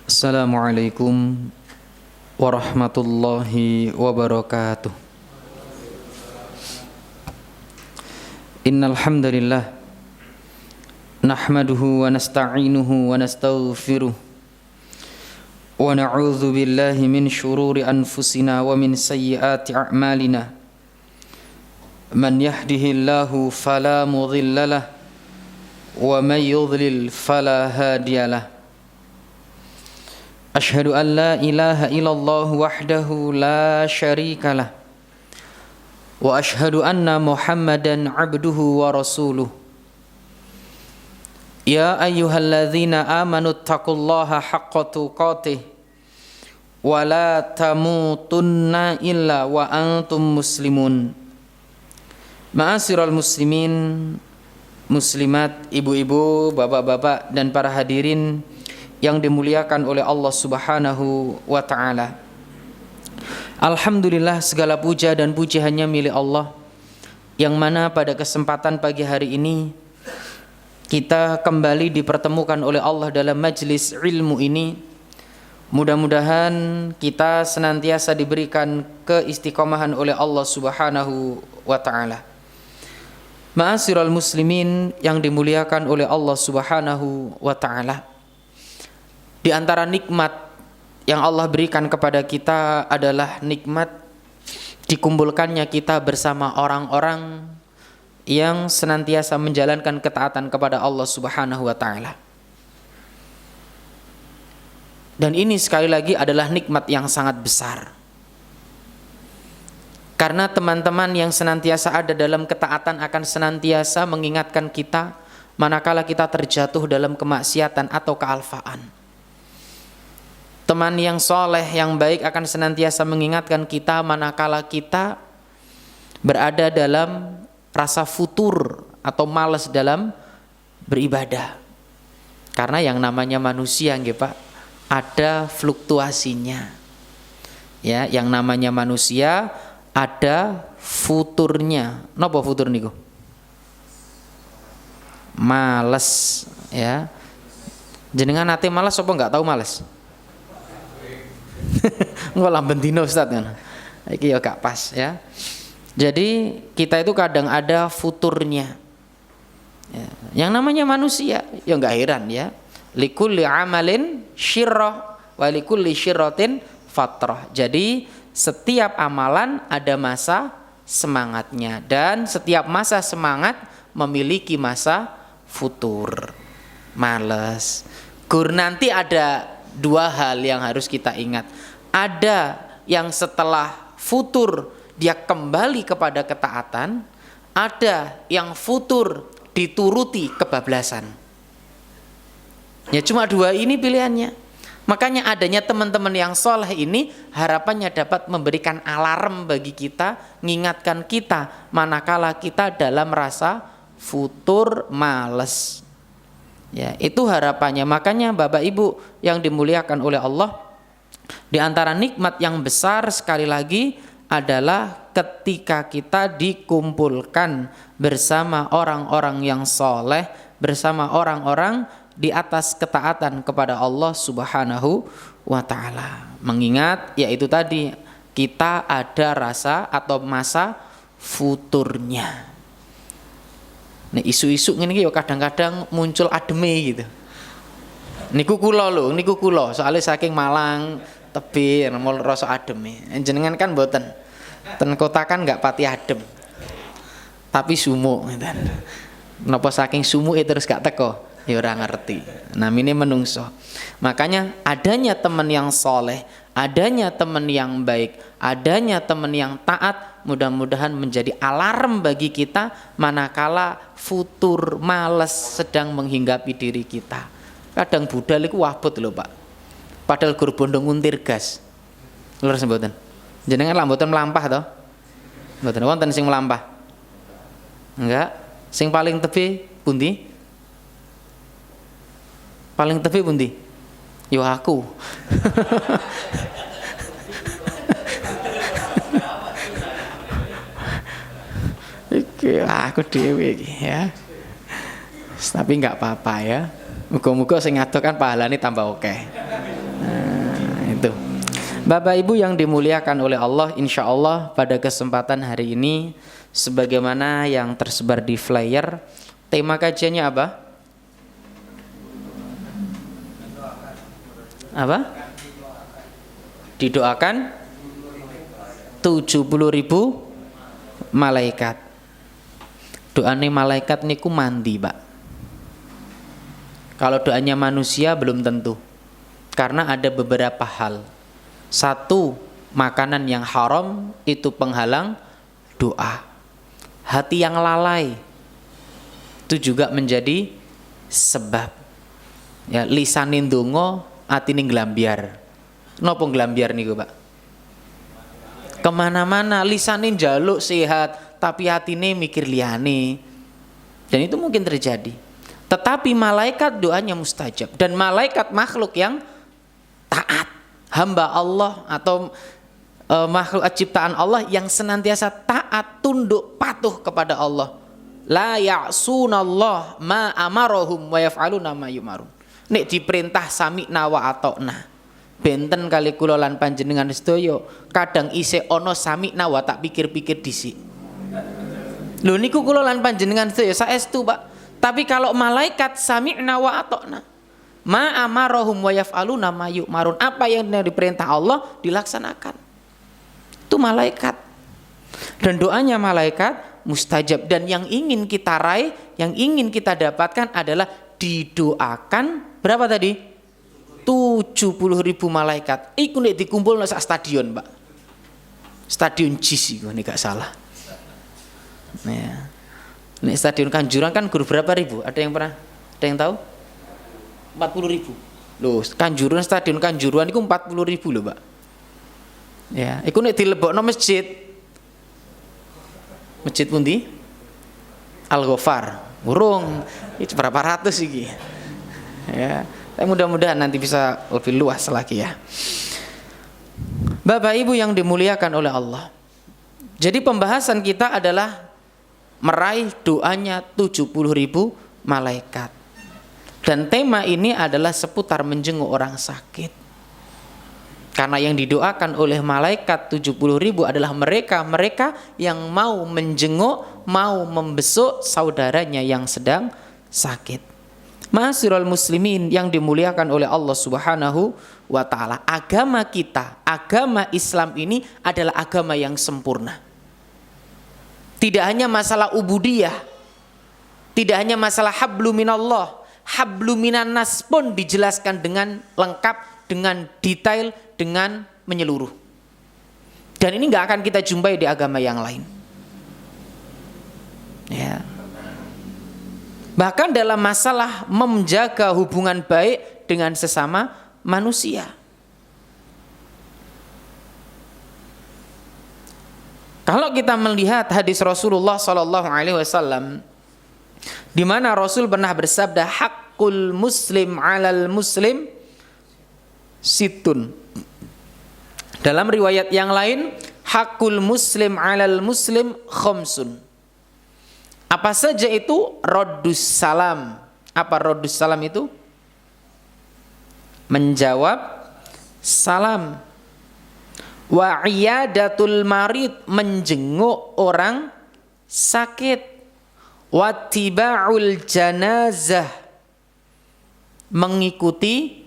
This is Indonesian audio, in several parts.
Assalamualaikum warahmatullahi wabarakatuh. Innal hamdalillah nahmaduhu wa nasta'inuhu wa nastaghfiruh wa na'udzu billahi min shururi anfusina wa min sayyiati a'malina. Man yahdihillahu fala mudhillalah wa may yudlil fala hadiyalah. Asyhadu an la ilaha illallah wahdahu la syarikalah wa asyhadu anna Muhammadan abduhu wa rasuluh. Ya ayyuhalladzina amanu taqullaha haqqa tuqatih wa la tamutunna illa wa antum muslimun. Ma'asyiral muslimin, muslimat, ibu-ibu, bapak-bapak dan para hadirin yang dimuliakan oleh Allah Subhanahu wa ta'ala. Alhamdulillah, segala puja dan puji hanya milik Allah, yang mana pada kesempatan pagi hari ini kita kembali dipertemukan oleh Allah dalam majlis ilmu ini. Mudah-mudahan kita senantiasa diberikan keistiqomahan oleh Allah Subhanahu wa ta'ala. Ma'asyiral muslimin yang dimuliakan oleh Allah Subhanahu wa ta'ala, di antara nikmat yang Allah berikan kepada kita adalah nikmat dikumpulkannya kita bersama orang-orang yang senantiasa menjalankan ketaatan kepada Allah Subhanahu wa ta'ala. Dan ini sekali lagi adalah nikmat yang sangat besar. Karena teman-teman yang senantiasa ada dalam ketaatan akan senantiasa mengingatkan kita manakala kita terjatuh dalam kemaksiatan atau kealfaan. Teman yang soleh, yang baik akan senantiasa mengingatkan kita manakala kita berada dalam rasa futur atau malas dalam beribadah. Karena yang namanya manusia, nggih Pak, ada fluktuasinya. Ya, yang namanya manusia ada futurnya. Napa futur niku? Males, ya. Jenengan ate malas apa enggak tahu males? Enggak lah bendino Ustaz kan. Iki ya gak pas ya. Jadi kita itu kadang ada futurnya. Ya. Yang namanya manusia ya enggak heran ya. Likulli amalin syirrah wa likulli syirratin fatrah. Jadi setiap amalan ada masa semangatnya dan setiap masa semangat memiliki masa futur. Males. Gur nanti ada dua hal yang harus kita ingat. Ada yang setelah futur dia kembali kepada ketaatan, ada yang futur dituruti kebablasan. Ya cuma dua ini pilihannya. Makanya adanya teman-teman yang soleh ini harapannya dapat memberikan alarm bagi kita, mengingatkan kita manakala kita dalam rasa futur males. Ya, itu harapannya. Makanya Bapak Ibu yang dimuliakan oleh Allah, di antara nikmat yang besar sekali lagi adalah ketika kita dikumpulkan bersama orang-orang yang soleh, bersama orang-orang di atas ketaatan kepada Allah Subhanahu wa ta'ala. Mengingat yaitu tadi kita ada rasa atau masa futurnya. Nek isu-isu ngene iki ya kadang-kadang muncul ademe gitu. Niku kula lho, niku kula, soalnya saking Malang tebih mul rasa ademe. Jenengan kan mboten. Ten kota kan enggak pati adem. Tapi sumuk ngeten. Napa saking sumuke terus gak teko? Ya ora ngerti. Namine menungso. Makanya adanya teman yang soleh, adanya teman yang baik, adanya teman yang taat, mudah-mudahan menjadi alarm bagi kita manakala futur males sedang menghinggapi diri kita. Kadang budal iku wabut lho Pak. Padahal gur bondo nguntir gas. Leres mboten? Jenengan lak mboten melampah to? Mboten wonten sing melampah. Enggak. Sing paling tebih pundi? Paling tebih pundi? Yo aku. Iki aku dhewe iki ya. Tapi enggak apa-apa ya. Muga-muga sing ngaduk kan pahalane tambah akeh. Bapak Ibu yang dimuliakan oleh Allah, insya Allah pada kesempatan hari ini sebagaimana yang tersebar di flyer, tema kajiannya apa? Apa? Didoakan 70.000 malaikat. Doanya malaikat niku mandi, Pak. Kalau doanya manusia belum tentu. Karena ada beberapa hal. Satu, makanan yang haram itu penghalang doa. Hati yang lalai itu juga menjadi sebab. Ya, lisanin donga, atine nglambiar. Napa nglambiar niku, Pak? Kemana-mana, lisanin jaluk sehat, tapi hatine mikir liyane. Dan itu mungkin terjadi. Tetapi malaikat doanya mustajab, dan malaikat makhluk yang taat, hamba Allah atau makhluk ciptaan Allah yang senantiasa taat, tunduk, patuh kepada Allah. La ya'sunallah ma amarahum wa yaf'aluna ma yumarun. Nek diperintah sami'na wa ata'na. Benten kali kula lan panjenengan sedaya kadang isih ana sami'na wa tak pikir-pikir dhisik. Lho niku kula lan panjenengan sedaya saestu, Pak. Tapi kalau malaikat sami'na wa ata'na, ma amarahum wa yaf'aluna ma yu'marun, apa yang diperintah Allah dilaksanakan. Itu malaikat. Dan doanya malaikat mustajab, dan yang ingin kita raih, yang ingin kita dapatkan adalah didoakan berapa tadi? 70.000 malaikat. Iku nek dikumpulno sak stadion, Pak. Stadion JIS iku nek gak salah. Ya. Nek stadion Kanjuruhan kan guru berapa ribu? Ada yang tahu? 40.000. Loh, Kanjuruhan, stadion Kanjuruhan itu 40.000 loh, Pak. Ya, iku nek dilebokno masjid. Masjid pundi? Al-Ghafar. Urung, itu berapa ratus iki. Ya, tapi mudah-mudahan nanti bisa lebih luas lagi ya. Bapak Ibu yang dimuliakan oleh Allah. Jadi pembahasan kita adalah meraih doanya 70.000 malaikat. Dan tema ini adalah seputar menjenguk orang sakit. Karena yang didoakan oleh malaikat 70.000 adalah mereka yang mau menjenguk, mau membesuk saudaranya yang sedang sakit. Ma'asyiral muslimin yang dimuliakan oleh Allah Subhanahu wa taala. Agama kita, agama Islam ini adalah agama yang sempurna. Tidak hanya masalah ubudiyah, tidak hanya masalah hablu minallah, hablu minan nas pun dijelaskan dengan lengkap, dengan detail, dengan menyeluruh. Dan ini nggak akan kita jumpai di agama yang lain. Ya. Bahkan dalam masalah menjaga hubungan baik dengan sesama manusia. Kalau kita melihat hadis Rasulullah SAW, di mana Rasul pernah bersabda, hakul muslim alal muslim situn. Dalam riwayat yang lain, hakul muslim alal muslim khamsun. Apa saja itu? Raddus salam. Apa raddus salam itu? Menjawab salam. Wa iyadatul marid, menjenguk orang sakit. Wa tiba'ul janazah, mengikuti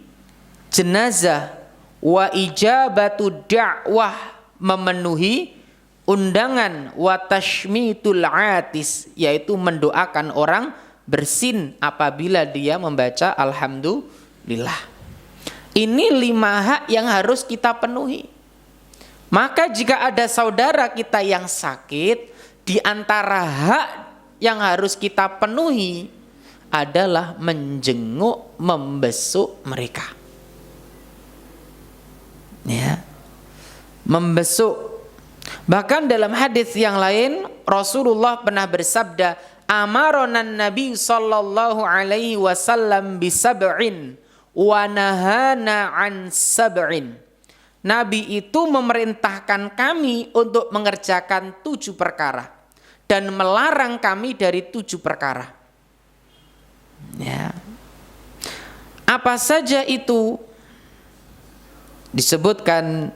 jenazah. Wa ijabatu da'wah, memenuhi undangan. Wa tashmitul atis, yaitu mendoakan orang bersin apabila dia membaca alhamdulillah. Ini 5 hak yang harus kita penuhi. Maka jika ada saudara kita yang sakit, di antara hak yang harus kita penuhi adalah menjenguk, membesuk mereka. Ya. Membesuk. Bahkan dalam hadis yang lain Rasulullah pernah bersabda, amaronan Nabi sallallahu alaihi wasallam bisab'in wa nahana an sab'in. Nabi itu memerintahkan kami untuk mengerjakan 7 perkara dan melarang kami dari 7 perkara. Ya. Apa saja itu? disebutkan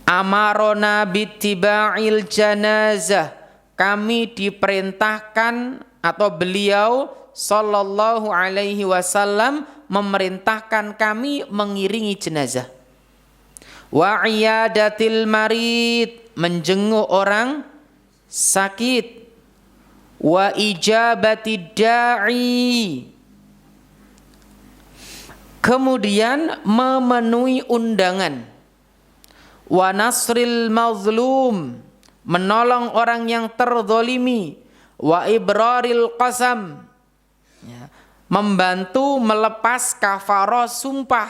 amarona bittiba'il janazah, kami diperintahkan atau beliau sallallahu alaihi wasallam memerintahkan kami mengiringi jenazah. Wa iyadatil marid, menjenguk orang sakit. Wa ijabati da'i, kemudian memenuhi undangan. Wa nasril mazlum, menolong orang yang terzalimi. Wa ibraril qasam, ya, membantu melepas kafarah sumpah.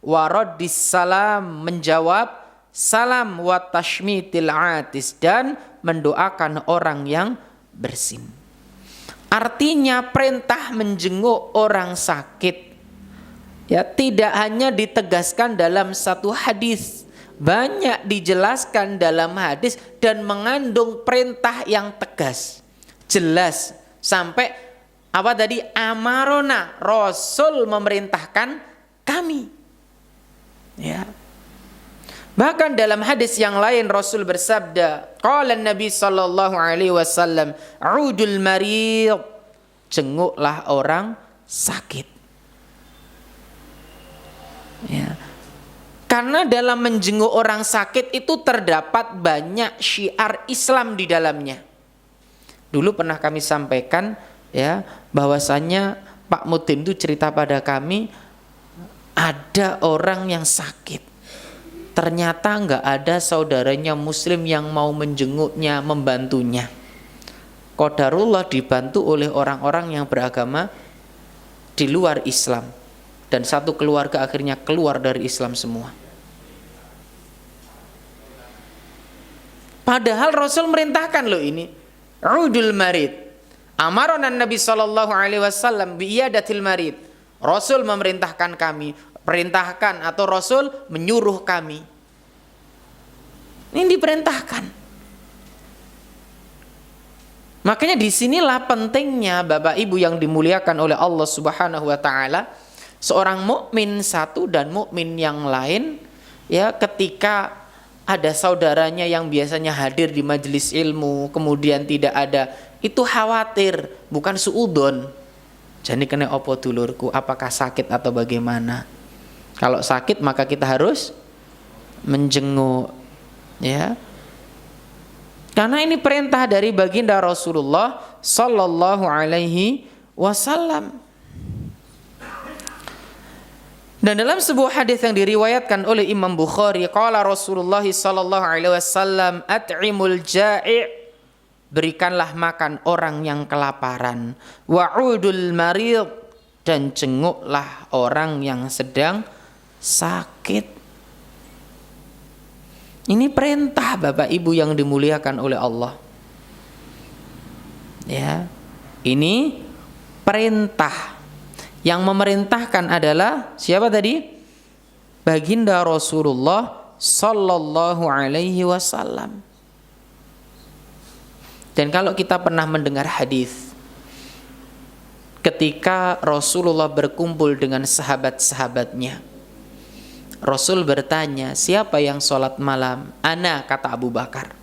Wa raddis salam, menjawab salam. Wa tashmitil atis, dan mendoakan orang yang bersin. Artinya perintah menjenguk orang sakit, ya, tidak hanya ditegaskan dalam satu hadis, banyak dijelaskan dalam hadis dan mengandung perintah yang tegas, jelas, sampai apa tadi, amarona, Rasul memerintahkan kami, ya. Bahkan dalam hadis yang lain Rasul bersabda, qala Nabi sallallahu alaihi wasallam, udul marid, jenguklah orang sakit. Ya. Karena dalam menjenguk orang sakit itu terdapat banyak syiar Islam di dalamnya. Dulu pernah kami sampaikan, ya, bahwasanya Pak Mudin itu cerita pada kami, ada orang yang sakit, ternyata nggak ada saudaranya muslim yang mau menjenguknya, membantunya. Qadarullah dibantu oleh orang-orang yang beragama di luar Islam, dan satu keluarga akhirnya keluar dari Islam semua. Padahal Rasul merintahkan loh ini, udul marid. Amarana Nabi sallallahu alaihi wasallam bi iyadatil marid. Rasul memerintahkan kami, perintahkan atau Rasul menyuruh kami. Ini diperintahkan. Makanya disinilah pentingnya Bapak Ibu yang dimuliakan oleh Allah Subhanahu wa taala, seorang mukmin satu dan mukmin yang lain, ya, ketika ada saudaranya yang biasanya hadir di majelis ilmu kemudian tidak ada, itu khawatir, bukan suudon. Jadi kena opo dulurku, apakah sakit atau bagaimana? Kalau sakit maka kita harus menjenguk, ya. Karena ini perintah dari baginda Rasulullah sallallahu alaihi wasallam. Dan dalam sebuah hadis yang diriwayatkan oleh Imam Bukhari, qala Rasulullah sallallahu alaihi wasallam, at'imul ja'i', berikanlah makan orang yang kelaparan, wa'udul marid, dan jenguklah orang yang sedang sakit. Ini perintah Bapak Ibu yang dimuliakan oleh Allah. Ya. Ini perintah. Yang memerintahkan adalah siapa tadi? Baginda Rasulullah sallallahu alaihi wasallam. Dan kalau kita pernah mendengar hadis ketika Rasulullah berkumpul dengan sahabat-sahabatnya, Rasul bertanya, siapa yang sholat malam? Ana, kata Abu Bakar.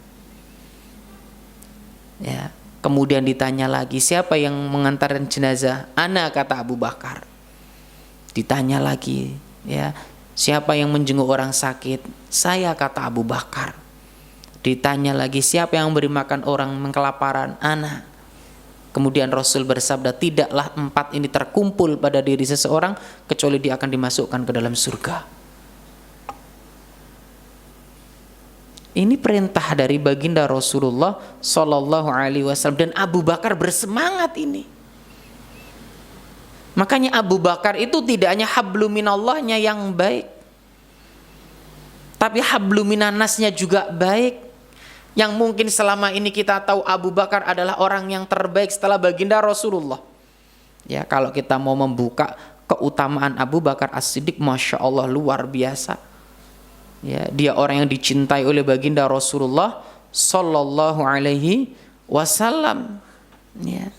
Ya. Kemudian ditanya lagi, siapa yang mengantarkan jenazah? Ana, kata Abu Bakar. Ditanya lagi, ya, siapa yang menjenguk orang sakit? Saya, kata Abu Bakar. Ditanya lagi, siapa yang beri makan orang kelaparan? Ana. Kemudian Rasul bersabda, tidaklah empat ini terkumpul pada diri seseorang kecuali dia akan dimasukkan ke dalam surga. Ini perintah dari baginda Rasulullah sallallahu alaihi wasallam, dan Abu Bakar bersemangat ini. Makanya Abu Bakar itu tidak hanya hablum minallahnya yang baik, tapi hablum minannasnya juga baik. Yang mungkin selama ini kita tahu Abu Bakar adalah orang yang terbaik setelah baginda Rasulullah. Ya, kalau kita mau membuka keutamaan Abu Bakar As-Siddiq, Masya Allah, luar biasa. Ya, dia orang yang dicintai oleh baginda Rasulullah sallallahu alaihi wasallam. Ya.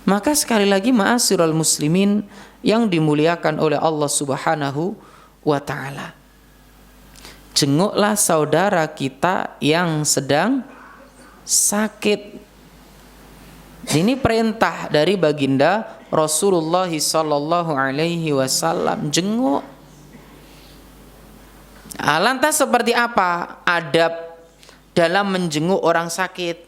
Maka sekali lagi ma'asyiral muslimin yang dimuliakan oleh Allah Subhanahu wa ta'ala. Jenguklah saudara kita yang sedang sakit. Ini perintah dari baginda Rasulullah sallallahu alaihi wasallam, jenguk. Lantas seperti apa adab dalam menjenguk orang sakit?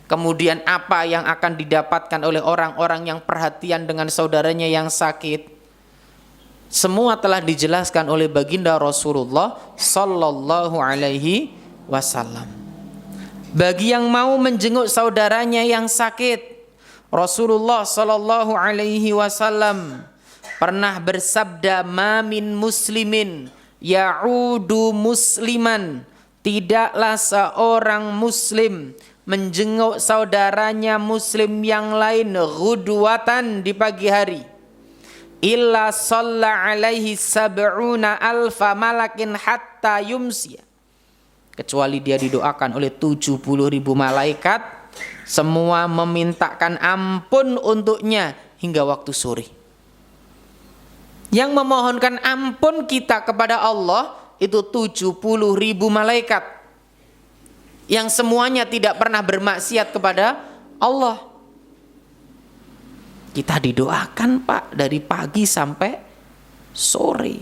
Kemudian apa yang akan didapatkan oleh orang-orang yang perhatian dengan saudaranya yang sakit? Semua telah dijelaskan oleh baginda Rasulullah sallallahu alaihi wasallam. Bagi yang mau menjenguk saudaranya yang sakit, Rasulullah sallallahu alaihi wasallam pernah bersabda, "Ma min muslimin ya'udu musliman." Tidaklah seorang muslim menjenguk saudaranya muslim yang lain ghudwatan di pagi hari, illa shalla alaihi sab'una alfa malakin hatta yumsiya, kecuali dia didoakan oleh 70.000 malaikat, semua memintakan ampun untuknya hingga waktu sore. Yang memohonkan ampun kita kepada Allah itu 70.000 malaikat, yang semuanya tidak pernah bermaksiat kepada Allah. Kita didoakan Pak dari pagi sampai sore.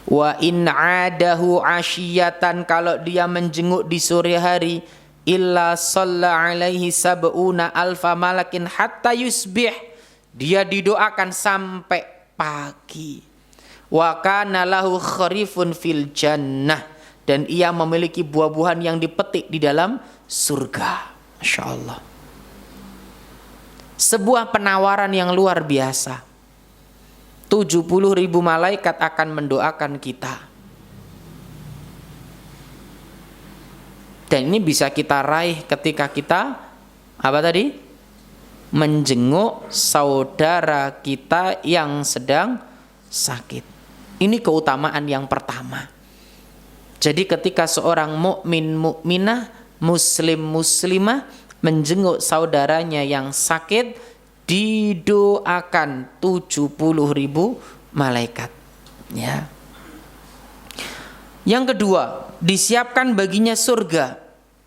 Wa in adahu asyiyatan, kalau dia menjenguk di sore hari, illa shalla alaihi sab'una alfa malakin hatta yusbih, dia didoakan sampai pagi. Wa kana lahu kharifun fil jannah, dan ia memiliki buah-buahan yang dipetik di dalam surga. Masya Allah. Sebuah penawaran yang luar biasa. 70.000 malaikat akan mendoakan kita. Dan ini bisa kita raih ketika kita apa tadi? Menjenguk saudara kita yang sedang sakit. Ini keutamaan yang pertama. Jadi ketika seorang mukmin mukminah, muslim muslimah menjenguk saudaranya yang sakit, didoakan 70.000 malaikat. Ya. Yang kedua, disiapkan baginya surga.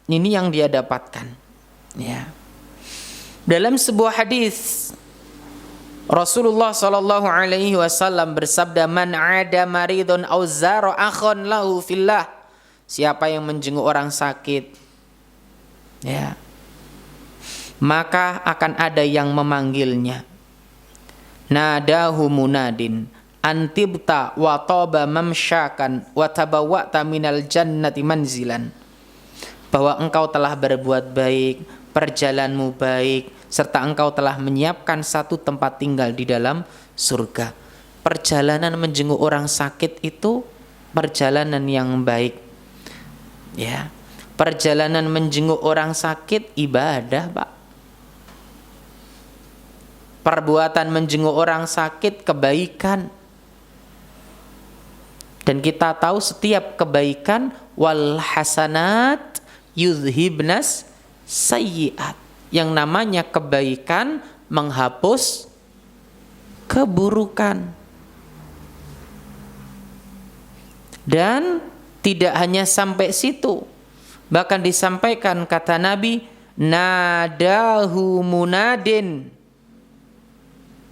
Ini yang dia dapatkan. Ya. Dalam sebuah hadis, Rasulullah sallallahu alaihi wasallam bersabda, "Man 'ada maridun aw zara akhon lahu fillah." Siapa yang menjenguk orang sakit, ya, maka akan ada yang memanggilnya. Nadahu munadin antibta wa taba mamsyakan wa tabawwa'ta minal jannati manzilan. Bahwa engkau telah berbuat baik, perjalananmu baik, serta engkau telah menyiapkan satu tempat tinggal di dalam surga. Perjalanan menjenguk orang sakit itu perjalanan yang baik. Ya. Perjalanan menjenguk orang sakit ibadah, Pak. Perbuatan menjenguk orang sakit kebaikan. Dan kita tahu setiap kebaikan, wal hasanat yuzhibnas sayyiat. Yang namanya kebaikan menghapus keburukan. Dan tidak hanya sampai situ, bahkan disampaikan kata Nabi, nadahu munadin.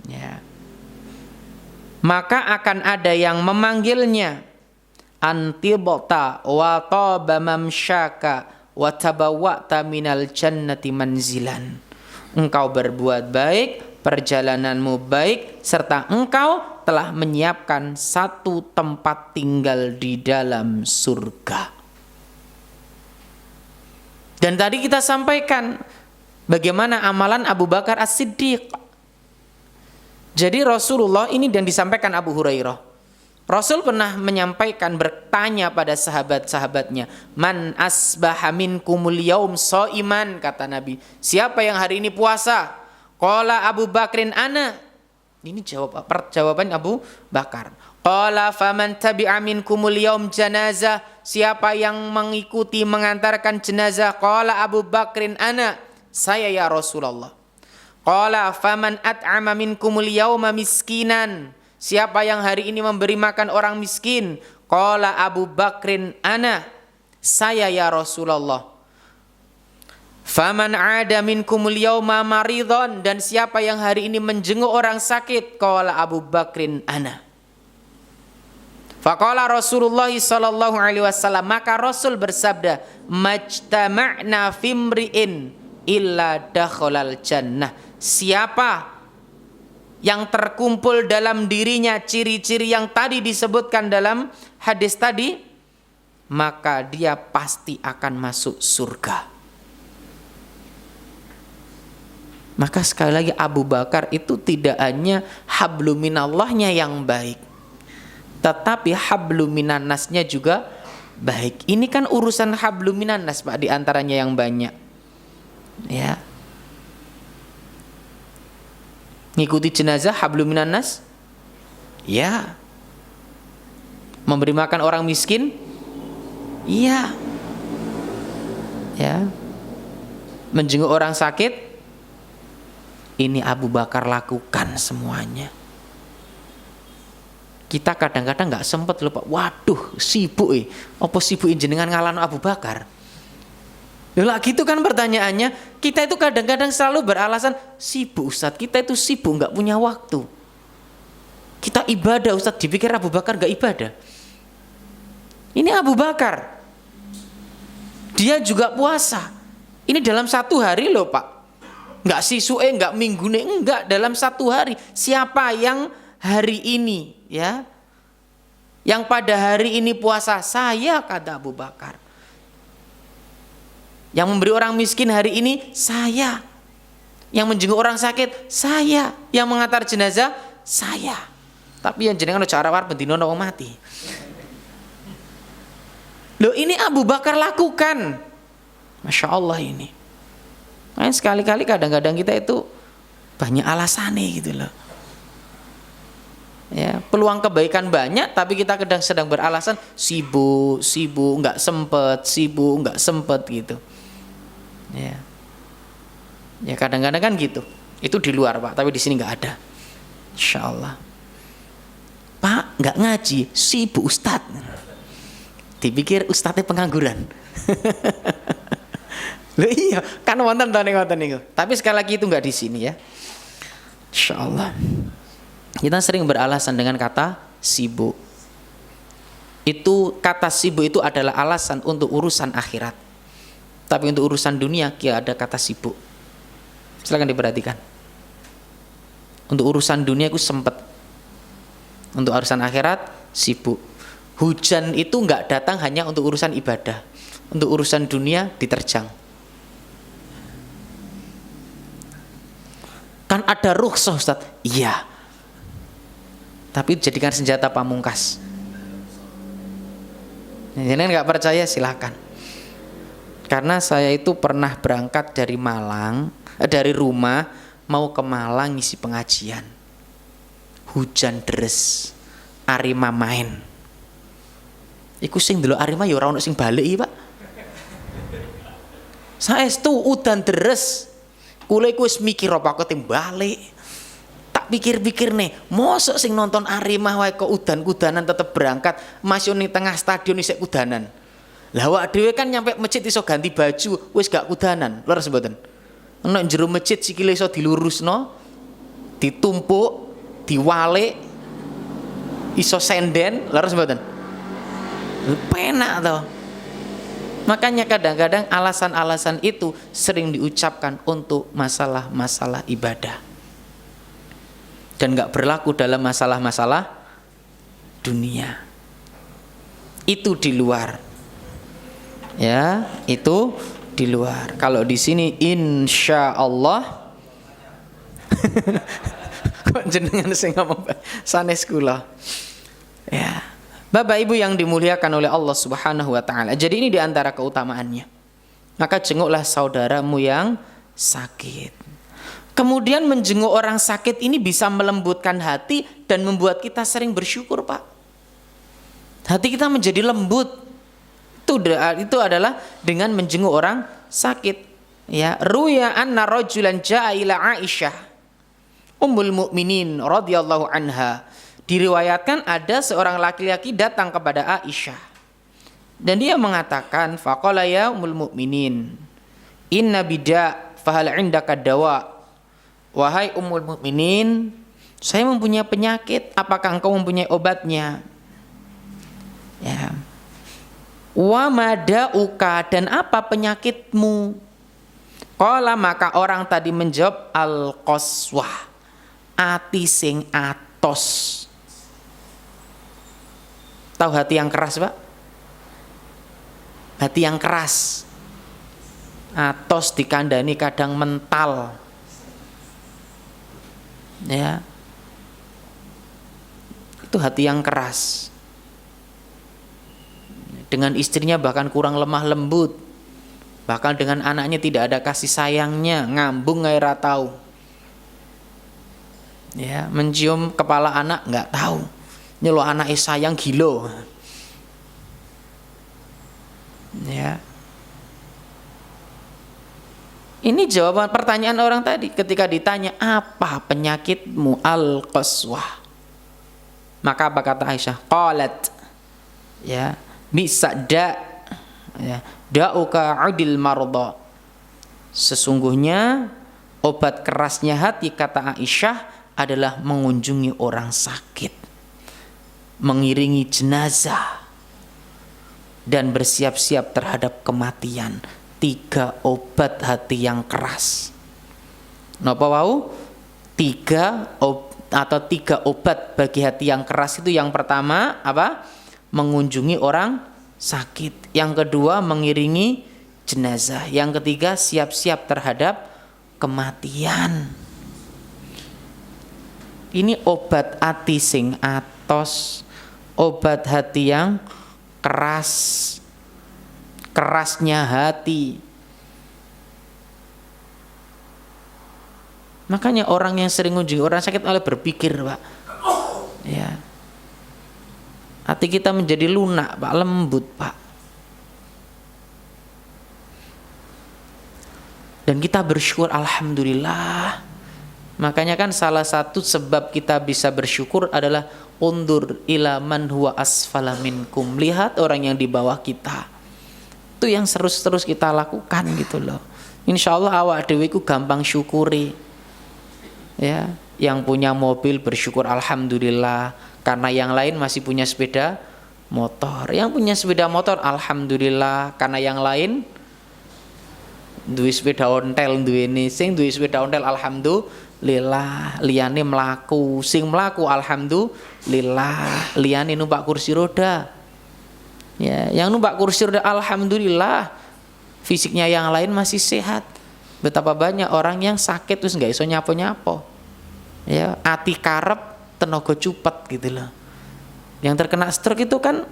Ya. Maka akan ada yang memanggilnya, antibta wa taba mamsyaka wa tabawwa'ta minal jannati manzilan. Engkau berbuat baik, perjalananmu baik, serta engkau telah menyiapkan satu tempat tinggal di dalam surga. Dan tadi kita sampaikan bagaimana amalan Abu Bakar As-Siddiq. Jadi Rasulullah ini, dan disampaikan Abu Hurairah, Rasul pernah menyampaikan, bertanya pada sahabat-sahabatnya, man asbaha minkumul yaum shaiman, kata Nabi, siapa yang hari ini puasa? Qala Abu Bakrin ana. Ini jawaban Abu Bakar. Qala faman tabi'a minkumul yaum janazah, siapa yang mengikuti mengantarkan jenazah? Qala Abu Bakrin ana, saya ya Rasulullah. Qala faman at'ama minkumul yauma miskinan, Siapa yang hari ini memberi makan orang miskin? Qala Abu Bakrin ana. Saya ya Rasulullah. Faman ada minkumul yauma maridhan, dan siapa yang hari ini menjenguk orang sakit? Qala Abu Bakrin ana. Faqala Rasulullah sallallahu alaihi wasallam, maka Rasul bersabda, majtama'na fimri'in illa dakhalal jannah. Siapa yang terkumpul dalam dirinya ciri-ciri yang tadi disebutkan dalam hadis tadi, maka dia pasti akan masuk surga. Maka sekali lagi Abu Bakar itu tidak hanya hablum minallahnya yang baik, tetapi hablum minannasnya juga baik. Ini kan urusan hablum minannas Pak, di antaranya yang banyak. Ya. Ngikuti jenazah hablum minannas? Ya. Memberi makan orang miskin? Iya. Ya. Menjenguk orang sakit? Ini Abu Bakar lakukan semuanya. Kita kadang-kadang nggak sempat lupa. Waduh, sibuk apa sibuk jenengan ngalano Abu Bakar? Lah gitu kan pertanyaannya. Kita itu kadang-kadang selalu beralasan sibuk Ustadz. Kita itu sibuk, nggak punya waktu. Kita ibadah Ustadz, dipikir Abu Bakar nggak ibadah. Ini Abu Bakar. Dia juga puasa. Ini dalam satu hari loh Pak. Enggak sisue, enggak minggune, enggak, dalam satu hari. Siapa yang hari ini ya, yang pada hari ini puasa? Saya, kata Abu Bakar. Yang memberi orang miskin hari ini? Saya. Yang menjenguk orang sakit? Saya. Yang mengantar jenazah? Saya. Tapi yang jenengan cara war bendino wong mati. Loh, ini Abu Bakar lakukan. Masya Allah ini. Sekali-kali kadang-kadang kita itu banyak alasannya gitu loh. Ya, peluang kebaikan banyak, tapi kita kadang sedang beralasan sibuk, nggak sempet gitu. Ya kadang-kadang kan gitu. Itu di luar Pak, tapi di sini nggak ada. Insya Allah. Pak nggak ngaji, sibuk Ustadz. Dipikir Ustadznya pengangguran. Loh iya, kan wonten niku. Tapi sekali lagi itu enggak di sini ya. Insyaallah. Kita sering beralasan dengan kata sibuk. Itu kata sibuk itu adalah alasan untuk urusan akhirat. Tapi untuk urusan dunia kita ada kata sibuk. Silakan diperhatikan. Untuk urusan dunia itu sempat. Untuk urusan akhirat sibuk. Hujan itu enggak datang hanya untuk urusan ibadah. Untuk urusan dunia diterjang. Kan ada rukhsah Ustaz. Iya. Tapi jadikan senjata pamungkas. Jangan nggak percaya silahkan. Karena saya itu pernah berangkat dari Malang, dari rumah mau ke Malang ngisi pengajian. Hujan deres, Arema main. Iku sing delok Arema ya ora ono sing balik iki, Pak. Saestu udan deres. Kula iku wis mikir apa aku balik. Tak pikir-pikir nih, mosok sing nonton Arema wae kok udan-udanan tetep berangkat, masih ning tengah stadion isih kudanan. Lah awak dhewe kan nyampe masjid iso ganti baju, wis gak kudanan. Leres mboten? Nek jero masjid sikile iso dilurusno, ditumpuk, diwalik, iso senden, leres mboten? Penak to. Makanya kadang-kadang alasan-alasan itu sering diucapkan untuk masalah-masalah ibadah. Dan gak berlaku dalam masalah-masalah dunia. Itu di luar. Ya, itu di luar. Kalau di sini insya Allah kok jenengan sing ngomong sanes kula. Ya. Bapak Ibu yang dimuliakan oleh Allah Subhanahu wa taala. Jadi ini di antara keutamaannya. Maka jenguklah saudaramu yang sakit. Kemudian menjenguk orang sakit ini bisa melembutkan hati dan membuat kita sering bersyukur, Pak. Hati kita menjadi lembut. Itu adalah dengan menjenguk orang sakit. Ya, ruya anna rajulan jaa ila Aisyah Ummul Mukminin radhiyallahu anha. Diriwayatkan ada seorang laki-laki datang kepada Aisyah dan dia mengatakan, faqala ya ummul mukminin, inna bida fahal indaka dawa. Wahai ummul mukminin, saya mempunyai penyakit, apakah engkau mempunyai obatnya? Ya. Wa madauka, dan apa penyakitmu? Qala, maka orang tadi menjawab, al-qaswah, ati sing atos. Tahu hati yang keras, Pak? Hati yang keras, atos dikandani kadang mental. Ya, itu hati yang keras. Dengan istrinya bahkan kurang lemah lembut, bahkan dengan anaknya tidak ada kasih sayangnya, ngambung ngaira tahu. Ya, mencium kepala anak nggak tahu, nyelo anaknya sayang gilo. Ya, ini jawaban pertanyaan orang tadi ketika ditanya apa penyakitmu, al-qaswah. Maka apa kata Aisyah? Qalat, ya, bisa ya, da'uka udil marda. Sesungguhnya obat kerasnya hati, kata Aisyah, adalah mengunjungi orang sakit, mengiringi jenazah, dan bersiap-siap terhadap kematian. 3 obat hati yang keras. Napa wau? 3 obat bagi hati yang keras itu, yang pertama apa? Mengunjungi orang sakit. Yang kedua mengiringi jenazah. Yang ketiga siap-siap terhadap kematian. Ini obat hati sing atos, obat hati yang keras. Kerasnya hati. Makanya orang yang sering mengunjungi orang sakit malah berpikir, Pak, ya, hati kita menjadi lunak, Pak, lembut, Pak, dan kita bersyukur, alhamdulillah. Makanya kan salah satu sebab kita bisa bersyukur adalah undur ila man huwa asfala minkum, lihat orang yang di bawah kita. Itu yang terus kita lakukan gitu loh. Insya Allah awak dewe ku gampang syukuri. Ya, yang punya mobil bersyukur alhamdulillah karena yang lain masih punya sepeda motor. Yang punya sepeda motor alhamdulillah karena yang lain duwe sepeda ontel, duweni sing duwe sepeda ontel alhamdulillah, liyane mlaku, sing mlaku alhamdulillah, liyane numpak kursi roda. Ya, yang numpak kursi roda alhamdulillah, fisiknya yang lain masih sehat. Betapa banyak orang yang sakit terus nggak iso nyapo-nyapo. Ya, ati karep tenaga cupet gitu loh. Yang terkena stroke itu kan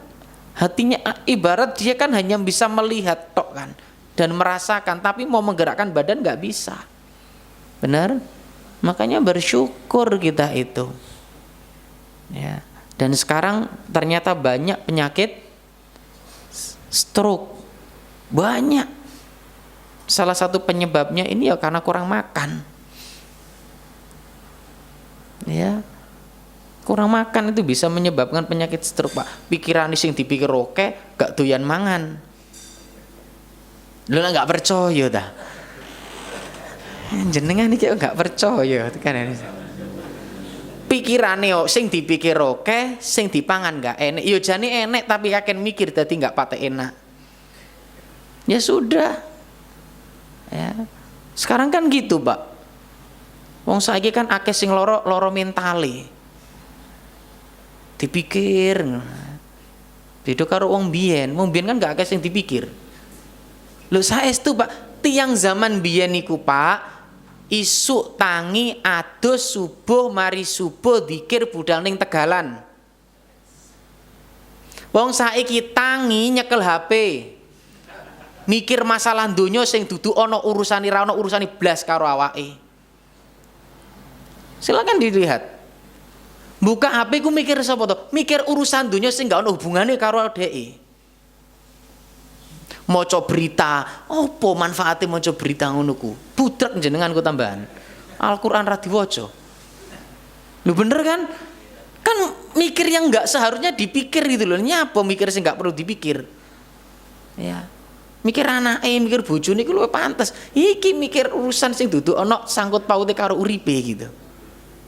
hatinya ibarat dia kan hanya bisa melihat tok kan dan merasakan, tapi mau menggerakkan badan nggak bisa. Benar? Makanya bersyukur kita itu. Ya. Dan sekarang ternyata banyak penyakit stroke, banyak. Salah satu penyebabnya ini ya karena kurang makan. Ya, kurang makan itu bisa menyebabkan penyakit stroke, Pak. Pikiran sing dipikir oke, gak doyan mangan. Lu nggak percaya dah. Jenengan iki gak percaya kan. Pikirane sing dipikir oke, sing dipangan gak enak. Yo jane enak tapi akan mikir dadi gak pate enak. Ya sudah. Ya. Sekarang kan gitu, Pak. Wong saiki kan akeh sing loro mentale. Dipikir. Beda karo wong biyen. Wong biyen kan gak akeh sing dipikir. Lho saestu, Pak, tiang zaman biyen niku, Pak, isuk tangi adus subuh mari subuh dikir budal ning tegalan. Wong saiki tangi nyekel HP. Mikir masalah donya sing dudu ana urusane ra ana urusane blas karo awake. Silakan dilihat. Buka HP ku mikir sapa to? Mikir urusan donya sing gak ana hubungane karo dheke. Maca berita, opo manfaate maca berita ngono ku? Budrek jenengan ku tambahan. Al-Qur'an ra diwaca. Lho bener kan? Kan mikir yang nggak seharusnya dipikir gitu loh. Nyapa mikir sih nggak perlu dipikir. Ya. Mikir anak, mikir bojone iku luwih pantes. Iki mikir urusan sing dudu ana sangkut paute karo uripe gitu.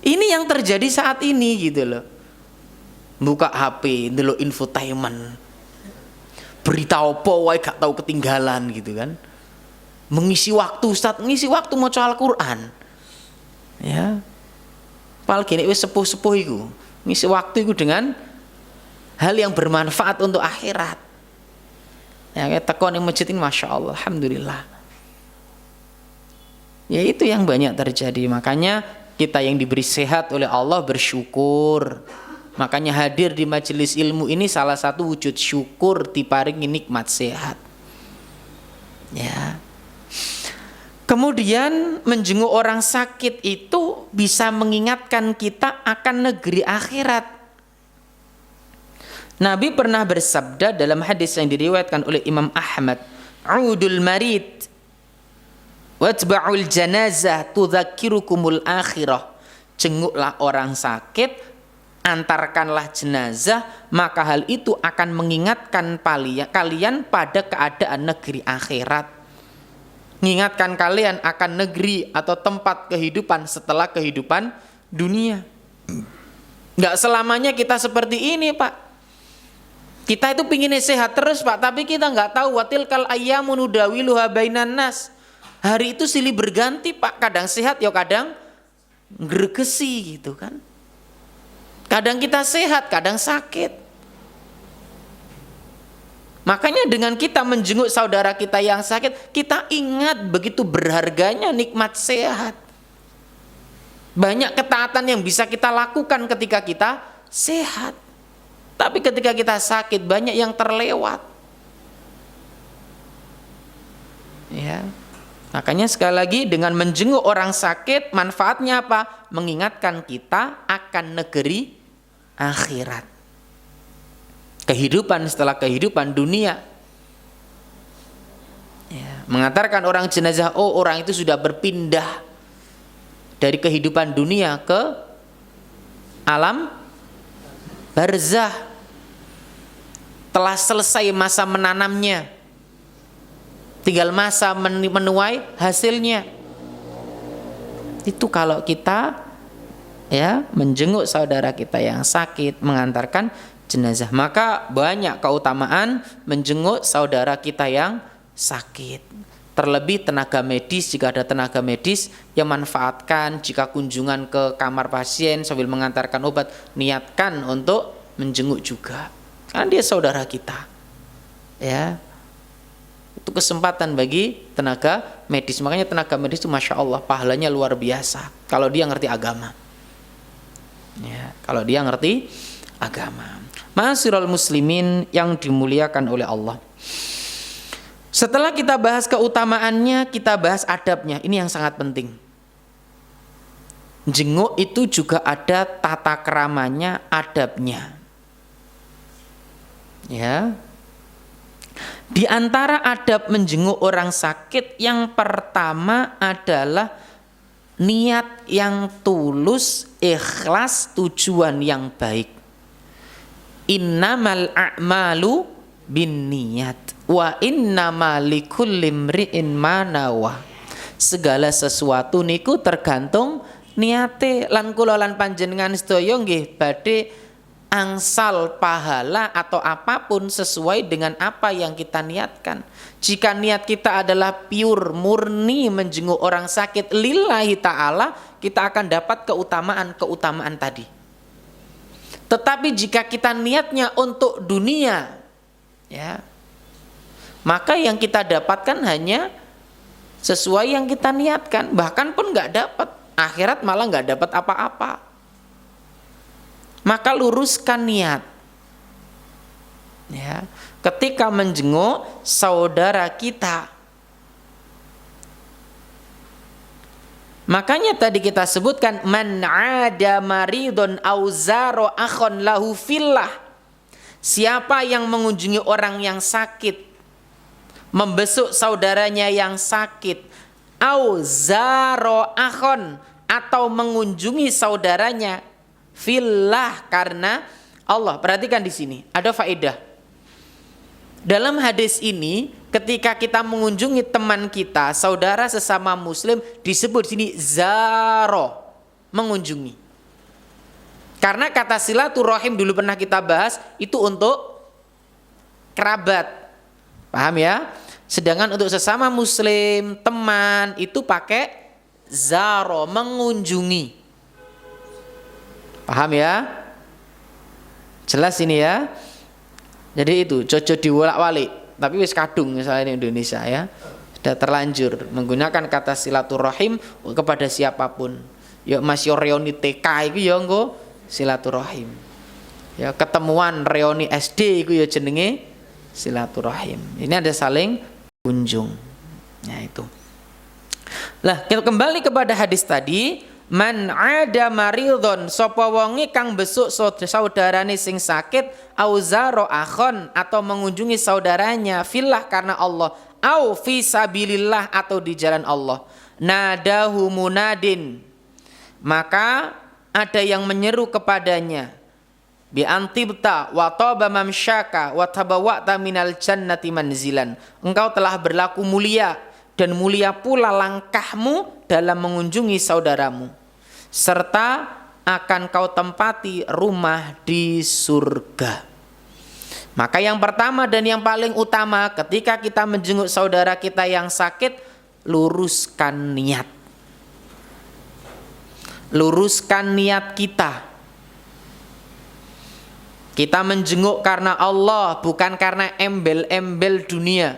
Ini yang terjadi saat ini gitu loh. Buka HP, ndelok infotainment. Berita apa wae gak tahu ketinggalan gitu kan. Mengisi waktu Ustaz, ngisi waktu maca Al-Qur'an. Ya. Apalagi nek wis sepuh-sepuh iku, ngisi waktu iku dengan hal yang bermanfaat untuk akhirat. Ya, kayak tekon yang masjid ini, masya Allah, alhamdulillah. Ya itu yang banyak terjadi. Makanya kita yang diberi sehat oleh Allah bersyukur. Makanya hadir di majelis ilmu ini salah satu wujud syukur diparingi nikmat sehat. Ya. Kemudian menjenguk orang sakit itu bisa mengingatkan kita akan negeri akhirat. Nabi pernah bersabda dalam hadis yang diriwayatkan oleh Imam Ahmad, "Udul marid watba'ul janazah tudzakirukumul akhirah." Jenguklah orang sakit, antarkanlah jenazah, maka hal itu akan mengingatkan kalian pada keadaan negeri akhirat. Mengingatkan kalian akan negeri atau tempat kehidupan setelah kehidupan dunia. Enggak selamanya kita seperti ini, Pak. Kita itu pinginnya sehat terus, Pak, tapi kita nggak tahu watil kal ayyamu nudawiluha bainan nas. Hari itu silih berganti, Pak. Kadang sehat ya kadang gregesi gitu kan. Kadang kita sehat, kadang sakit. Makanya dengan kita menjenguk saudara kita yang sakit, kita ingat begitu berharganya nikmat sehat. Banyak ketaatan yang bisa kita lakukan ketika kita sehat. Tapi ketika kita sakit banyak yang terlewat. Ya. Makanya sekali lagi dengan menjenguk orang sakit manfaatnya apa? Mengingatkan kita akan negeri akhirat. Kehidupan setelah kehidupan dunia. Ya. Mengantarkan orang jenazah, oh orang itu sudah berpindah dari kehidupan dunia ke alam barzah, telah selesai masa menanamnya, tinggal masa menuai hasilnya. Itu kalau kita ya menjenguk saudara kita yang sakit, mengantarkan jenazah, maka banyak keutamaan menjenguk saudara kita yang sakit. Terlebih tenaga medis, jika ada tenaga medis yang manfaatkan jika kunjungan ke kamar pasien sambil mengantarkan obat, niatkan untuk menjenguk juga. Karena dia saudara kita. Ya. Itu kesempatan bagi tenaga medis. Makanya tenaga medis itu Masya Allah pahalanya luar biasa kalau dia ngerti agama. Ya, kalau dia ngerti agama. Ma'asyiral muslimin yang dimuliakan oleh Allah. Setelah kita bahas keutamaannya, kita bahas adabnya. Ini yang sangat penting. Jenguk itu juga ada tata keramanya, adabnya. Ya. Di antara adab menjenguk orang sakit, yang pertama adalah niat yang tulus, ikhlas, tujuan yang baik. Innamal a'malu bin niat wa innama likulli imri'in ma nawa. Segala sesuatu niku tergantung niate. Lan kula lan panjenengan sedaya nggih badhe angsal pahala atau apapun sesuai dengan apa yang kita niatkan. Jika niat kita adalah pure, murni menjenguk orang sakit lillahi ta'ala, kita akan dapat keutamaan tadi. Tetapi jika kita niatnya untuk dunia, ya, maka yang kita dapatkan hanya sesuai yang kita niatkan. Bahkan pun nggak dapat, akhirat malah nggak dapat apa-apa. Maka luruskan niat. Ya, ketika menjenguk saudara kita. Makanya tadi kita sebutkan man 'ada maridun au zara akhon lahu fillah. Siapa yang mengunjungi orang yang sakit, membesuk saudaranya yang sakit, au zara akhon, atau mengunjungi saudaranya fillah karena Allah. Perhatikan di sini ada faedah. Dalam hadis ini ketika kita mengunjungi teman kita, saudara sesama muslim, disebut sini zaro, mengunjungi. Karena kata silaturahim dulu pernah kita bahas itu untuk kerabat. Paham ya? Sedangkan untuk sesama muslim, teman itu pakai zaro, mengunjungi. Paham ya? Jelas ini ya. Jadi itu cocok diwolak-walik. Tapi wis kadung misalnya di Indonesia ya. Sudah terlanjur menggunakan kata silaturahim kepada siapapun. Ya Mas yo reuni TK iku ya engko silaturahim. Ya ketemuan reuni SD iku ya jenenge silaturahim. Ini ada saling kunjung. Ya itu. Lah kita kembali kepada hadis tadi. Man ada maridhon sapa wonge kang besuk saudarane sing sakit au zaro akhon atau mengunjungi saudaranya fillah karena Allah au fi sabilillah atau di jalan Allah nadahu munadin maka ada yang menyeru kepadanya bi antibta wa taba mamsyaka wa tabawata minal jannati manzilan engkau telah berlaku mulia dan mulia pula langkahmu dalam mengunjungi saudaramu serta akan kau tempati rumah di surga. Maka yang pertama dan yang paling utama ketika kita menjenguk saudara kita yang sakit, luruskan niat. Luruskan niat kita. Kita menjenguk karena Allah, bukan karena embel-embel dunia.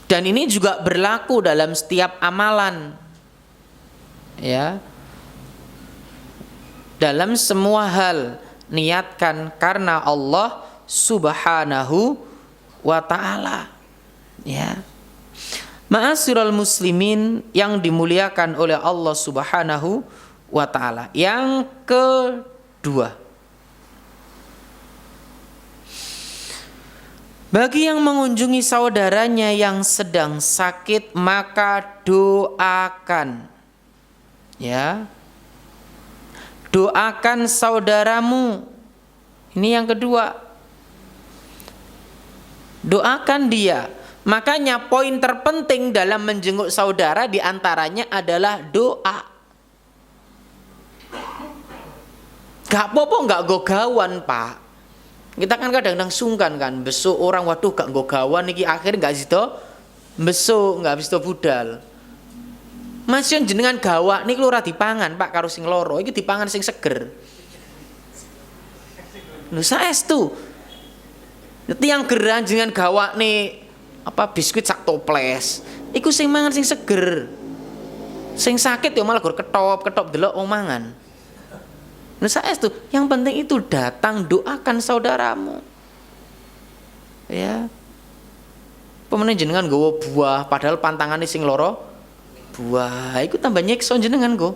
Dan ini juga berlaku dalam setiap amalan. Ya. Dalam semua hal niatkan karena Allah Subhanahu wa taala. Ya. Ma'asyiral muslimin yang dimuliakan oleh Allah Subhanahu wa taala. Yang kedua, bagi yang mengunjungi saudaranya yang sedang sakit maka doakan. Ya. Doakan saudaramu. Ini yang kedua. Doakan dia. Makanya poin terpenting dalam menjenguk saudara diantaranya adalah doa. Gak apa-apa gak gogawan pak. Kita kan kadang-kadang sungkan kan. Besok orang waduh gak gogawan iki akhirnya gak sido besok gak sido budal. Masih jenengan gawak niki ora dipangan Pak karo sing loro, iki dipangan sing seger. Lho saestu. Tiyang geran jenengan gawak nih apa biskuit sak toples. Iku sing mangan sing seger. Sing sakit ya malah gor ketop delok wong mangan. Lho saestu, yang penting itu datang doakan saudaramu. Ya. Pemene jenengan nggawa buah padahal pantangane sing loro buah, itu tambah nyiksa jenengan go.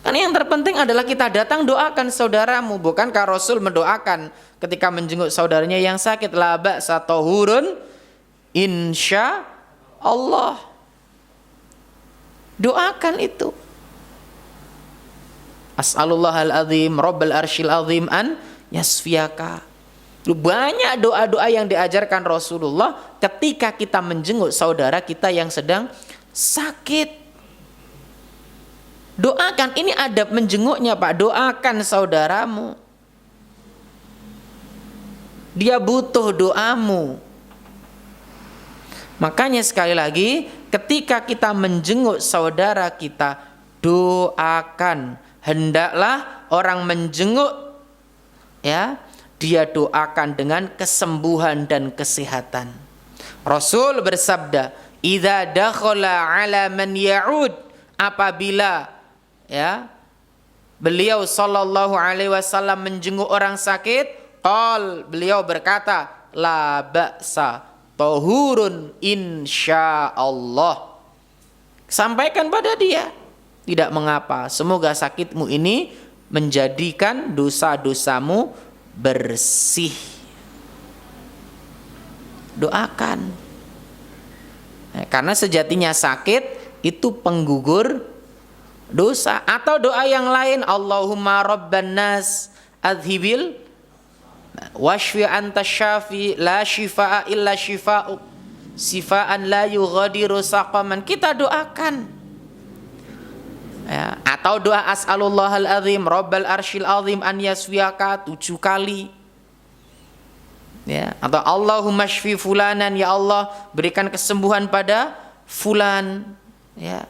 Karena yang terpenting adalah kita datang doakan saudaramu. Bukankah Rasul mendoakan ketika menjenguk saudaranya yang sakit, la ba'sa tahurun insya Allah. Doakan itu. As'alullahal azim rabbal arsyil azim an yasfiyaka. Banyak doa-doa yang diajarkan Rasulullah ketika kita menjenguk saudara kita yang sedang sakit. Doakan, ini adab menjenguknya Pak. Doakan saudaramu. Dia butuh doamu. Makanya sekali lagi, ketika kita menjenguk saudara kita, doakan. Hendaklah orang menjenguk ya, dia doakan dengan kesembuhan dan kesehatan. Rasul bersabda, "Idza dakhala 'ala man ya'ud", apabila ya beliau sallallahu alaihi wasallam menjenguk orang sakit, beliau berkata, "La ba'sa tahurun insyaallah." Sampaikan pada dia, tidak mengapa, semoga sakitmu ini menjadikan dosa-dosamu bersih. Doakan. Karena sejatinya sakit itu penggugur dosa. Atau doa yang lain, Allahumma rabban nas adhibil washfi anta syafi la shifaa illa shifa'uk sifaan la yughadiru saqaman. Kita doakan. Ya. Atau doa as'alullahal azim rabbal arsyil azim an yaswiyaka 7 kali. Ya. Atau Allahumma shfi fulanan, ya Allah berikan kesembuhan pada fulan. Ya.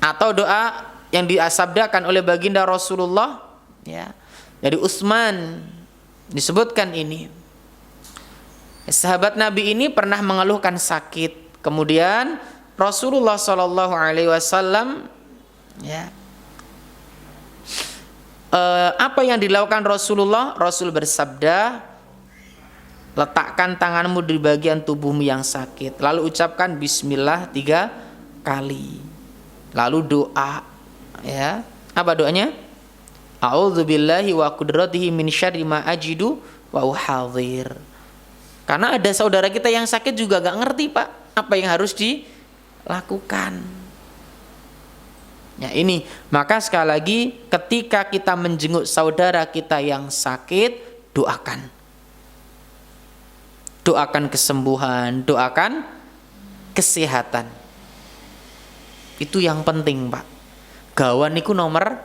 Atau doa yang disabdakan oleh baginda Rasulullah, ya, dari Utsman disebutkan ini. Sahabat Nabi ini pernah mengeluhkan sakit. Kemudian Rasulullah Shallallahu Alaihi Wasallam, ya, apa yang dilakukan Rasulullah? Rasul bersabda, letakkan tanganmu di bagian tubuhmu yang sakit, lalu ucapkan Bismillah 3 kali. Lalu doa, ya, apa doanya? A'udzubillahi wa qudratihi min syarri ma ajidu wa uhadhir. Karena ada saudara kita yang sakit juga gak ngerti, Pak, apa yang harus dilakukan. Ya ini, maka sekali lagi ketika kita menjenguk saudara kita yang sakit, doakan. Doakan kesembuhan, doakan kesehatan. Itu yang penting, Pak. Gawan itu nomor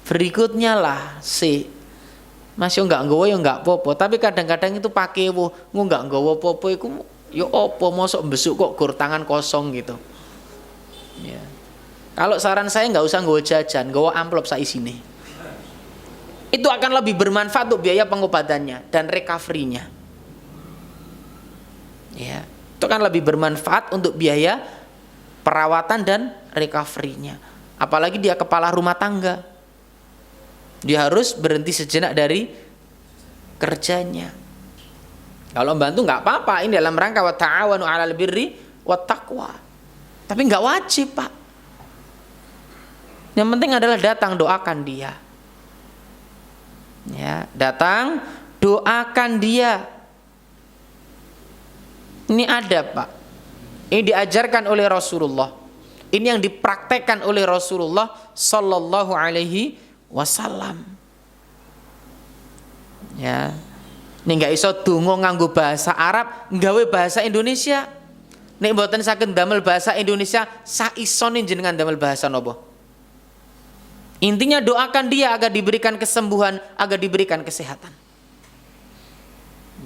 berikutnya lah sih. Mas yo enggak nggowo yo enggak popo, tapi kadang-kadang itu pakai enggak nggowo popo iku yo opo mosok besuk kok gur tangan kosong gitu. Ya. Kalau saran saya enggak usah nggowo jajan, nggowo amplop sak isine. Itu akan lebih bermanfaat untuk biaya pengobatannya dan recovery-nya. Ya, itu kan lebih bermanfaat untuk biaya perawatan dan recovery-nya. Apalagi dia kepala rumah tangga. Dia harus berhenti sejenak dari kerjanya. Kalau bantu nggak apa-apa, ini dalam rangka wa ta'awanu 'alal birri wat taqwa. Tapi nggak wajib, Pak. Yang penting adalah datang doakan dia. Ya, datang doakan dia. Ini ada, Pak. Ini diajarkan oleh Rasulullah. Ini yang dipraktekkan oleh Rasulullah Sallallahu Alaihi Wasallam. Ya, ini nggak iso donga nganggo bahasa Arab, nggawe bahasa Indonesia. Nek mboten saged damel bahasa Indonesia, saisone jenengan damel bahasa nopo. Intinya doakan dia agar diberikan kesembuhan, agar diberikan kesehatan.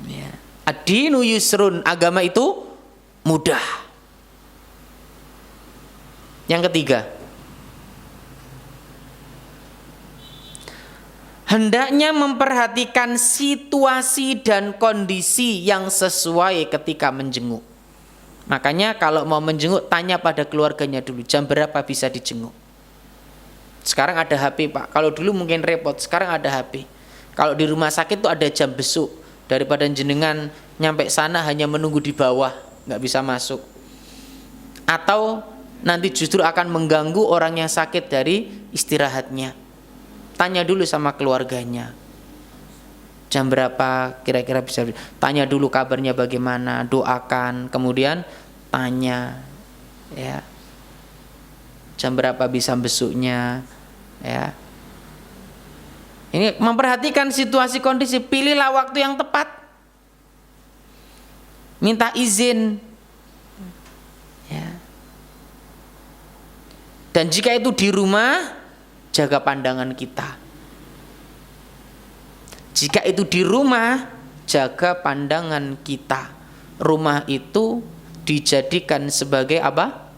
Ya. Ad-dinu yusrun, agama itu mudah. Yang ketiga, hendaknya memperhatikan situasi dan kondisi yang sesuai ketika menjenguk. Makanya kalau mau menjenguk, tanya pada keluarganya dulu, jam berapa bisa dijenguk. Sekarang ada HP, Pak. Kalau dulu mungkin repot, sekarang ada HP. Kalau di rumah sakit tuh ada jam besuk. Daripada jenengan nyampe sana hanya menunggu di bawah, nggak bisa masuk. Atau nanti justru akan mengganggu orang yang sakit dari istirahatnya. Tanya dulu sama keluarganya, jam berapa kira-kira bisa. Tanya dulu kabarnya bagaimana, doakan, kemudian tanya, ya, jam berapa bisa besuknya, ya. Ini memperhatikan situasi kondisi, pilihlah waktu yang tepat, minta izin, ya. Dan jika itu di rumah, jaga pandangan kita. Jika itu di rumah, jaga pandangan kita. Rumah itu dijadikan sebagai apa?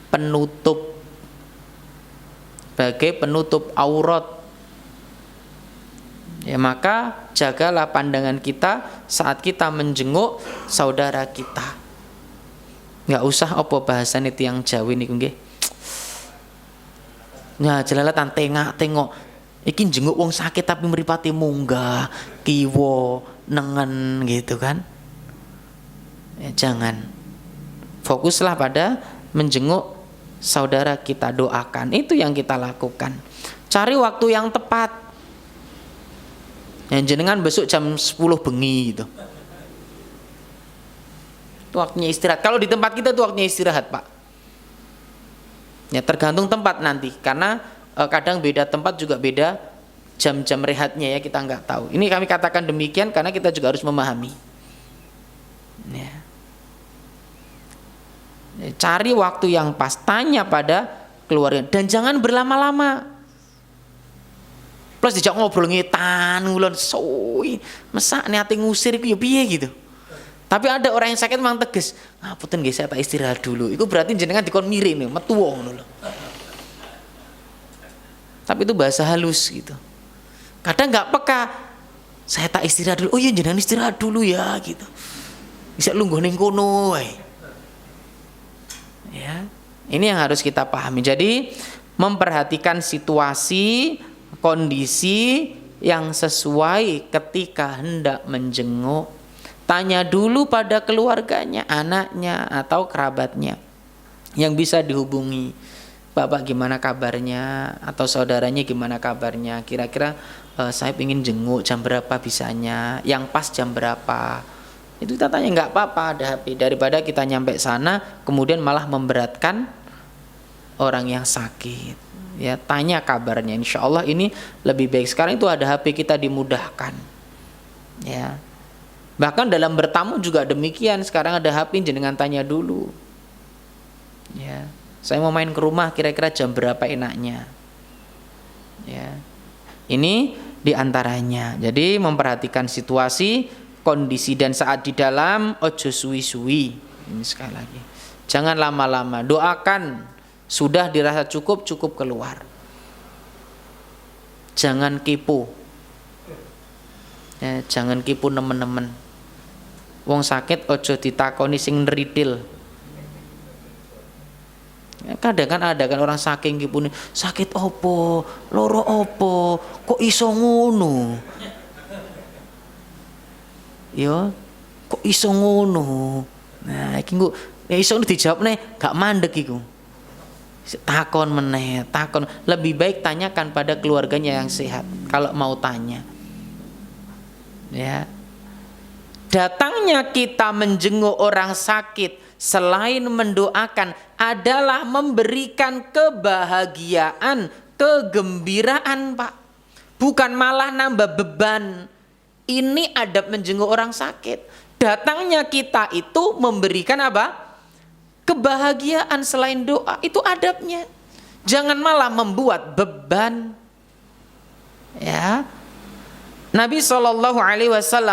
Penutup. Sebagai penutup aurat. Ya, maka jagalah pandangan kita saat kita menjenguk saudara kita. Nggak usah apa bahasan itu yang Jawa niku nggih. Nah, jelalatan tengok. Iki jenguk wong sakit tapi mripate munggah, kiwa, nengen gitu kan. Ya, jangan. Fokuslah pada menjenguk saudara kita, doakan. Itu yang kita lakukan. Cari waktu yang tepat. Yang jenengan besok jam 10 bengi gitu. Itu waktunya istirahat. Kalau di tempat kita itu waktunya istirahat, Pak. Ya, tergantung tempat nanti, karena kadang beda tempat juga beda jam-jam rehatnya ya, kita nggak tahu. Ini kami katakan demikian karena kita juga harus memahami. Ya. Cari waktu yang pas, tanya pada keluarga dan jangan berlama-lama. Plus dijak ngobrol ngetan ngulon suwi, masa niate ngusir iku ya piye gitu. Tapi ada orang yang sakit memang tegas, ngapunten nggih saya tak istirahat dulu. Itu berarti jenengan dikon mirip nih, metu ngono lho. Tapi itu bahasa halus gitu. Kadang nggak peka, saya tak istirahat dulu. Oh iya jenengan istirahat dulu ya gitu. Bisa lungguh ning kono wae. Ya. Ini yang harus kita pahami. Jadi memperhatikan situasi, kondisi yang sesuai ketika hendak menjenguk. Tanya dulu pada keluarganya, anaknya atau kerabatnya yang bisa dihubungi. Bapak gimana kabarnya, atau saudaranya gimana kabarnya, kira-kira saya ingin jenguk jam berapa bisanya, yang pas jam berapa. Itu kita tanya, nggak apa-apa ada HP, daripada kita nyampe sana kemudian malah memberatkan orang yang sakit. Ya, tanya kabarnya, insya Allah ini lebih baik. Sekarang itu ada HP, kita dimudahkan. Ya, bahkan dalam bertamu juga demikian. Sekarang ada HP, jenengan tanya dulu. Ya, saya mau main ke rumah, kira-kira jam berapa enaknya. Ya, ini diantaranya. Jadi memperhatikan situasi, kondisi dan saat di dalam, ojo suwi-suwi. Ini sekali lagi, jangan lama-lama. Doakan, sudah dirasa cukup, cukup keluar. Jangan kipu. Ya, jangan kipu nemen-nemen. Wong sakit ojo ditakoni sing nridil. Ya, kadang kan ada kan orang saking kipu, sakit opo, loro opo, kok iso ngono. Yo, kok iso ngono. Nah, iki engko iso dijawabne gak mandek iku. Takon meneh, takon. Lebih baik tanyakan pada keluarganya yang sehat kalau mau tanya. Ya. Datangnya kita menjenguk orang sakit selain mendoakan adalah memberikan kebahagiaan, kegembiraan, Pak. Bukan malah nambah beban. Ini adab menjenguk orang sakit. Datangnya kita itu memberikan apa? Kebahagiaan selain doa. Itu adabnya. Jangan malah membuat beban. Ya. Nabi SAW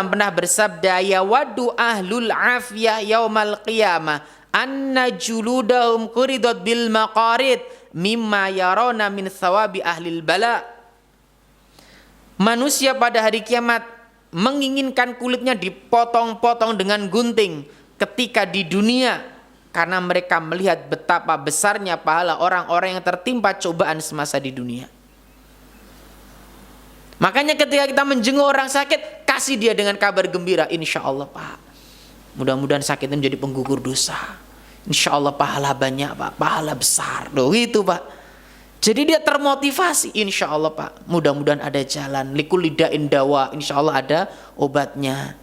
pernah bersabda, ya wadu ahlul afiyah yaumal qiyamah anna juludahum quridat bil maqarid mimma yarona min thawabi ahlil bala. Manusia pada hari kiamat menginginkan kulitnya dipotong-potong dengan gunting ketika di dunia, karena mereka melihat betapa besarnya pahala orang-orang yang tertimpa cobaan semasa di dunia. Makanya ketika kita menjenguk orang sakit, kasih dia dengan kabar gembira. Insya Allah Pak, mudah-mudahan sakitnya menjadi penggugur dosa. Insya Allah pahala banyak Pak, pahala besar. Loh gitu Pak. Jadi dia termotivasi. Insya Allah Pak, mudah-mudahan ada jalan. Likulidain dawa, insya Allah ada obatnya.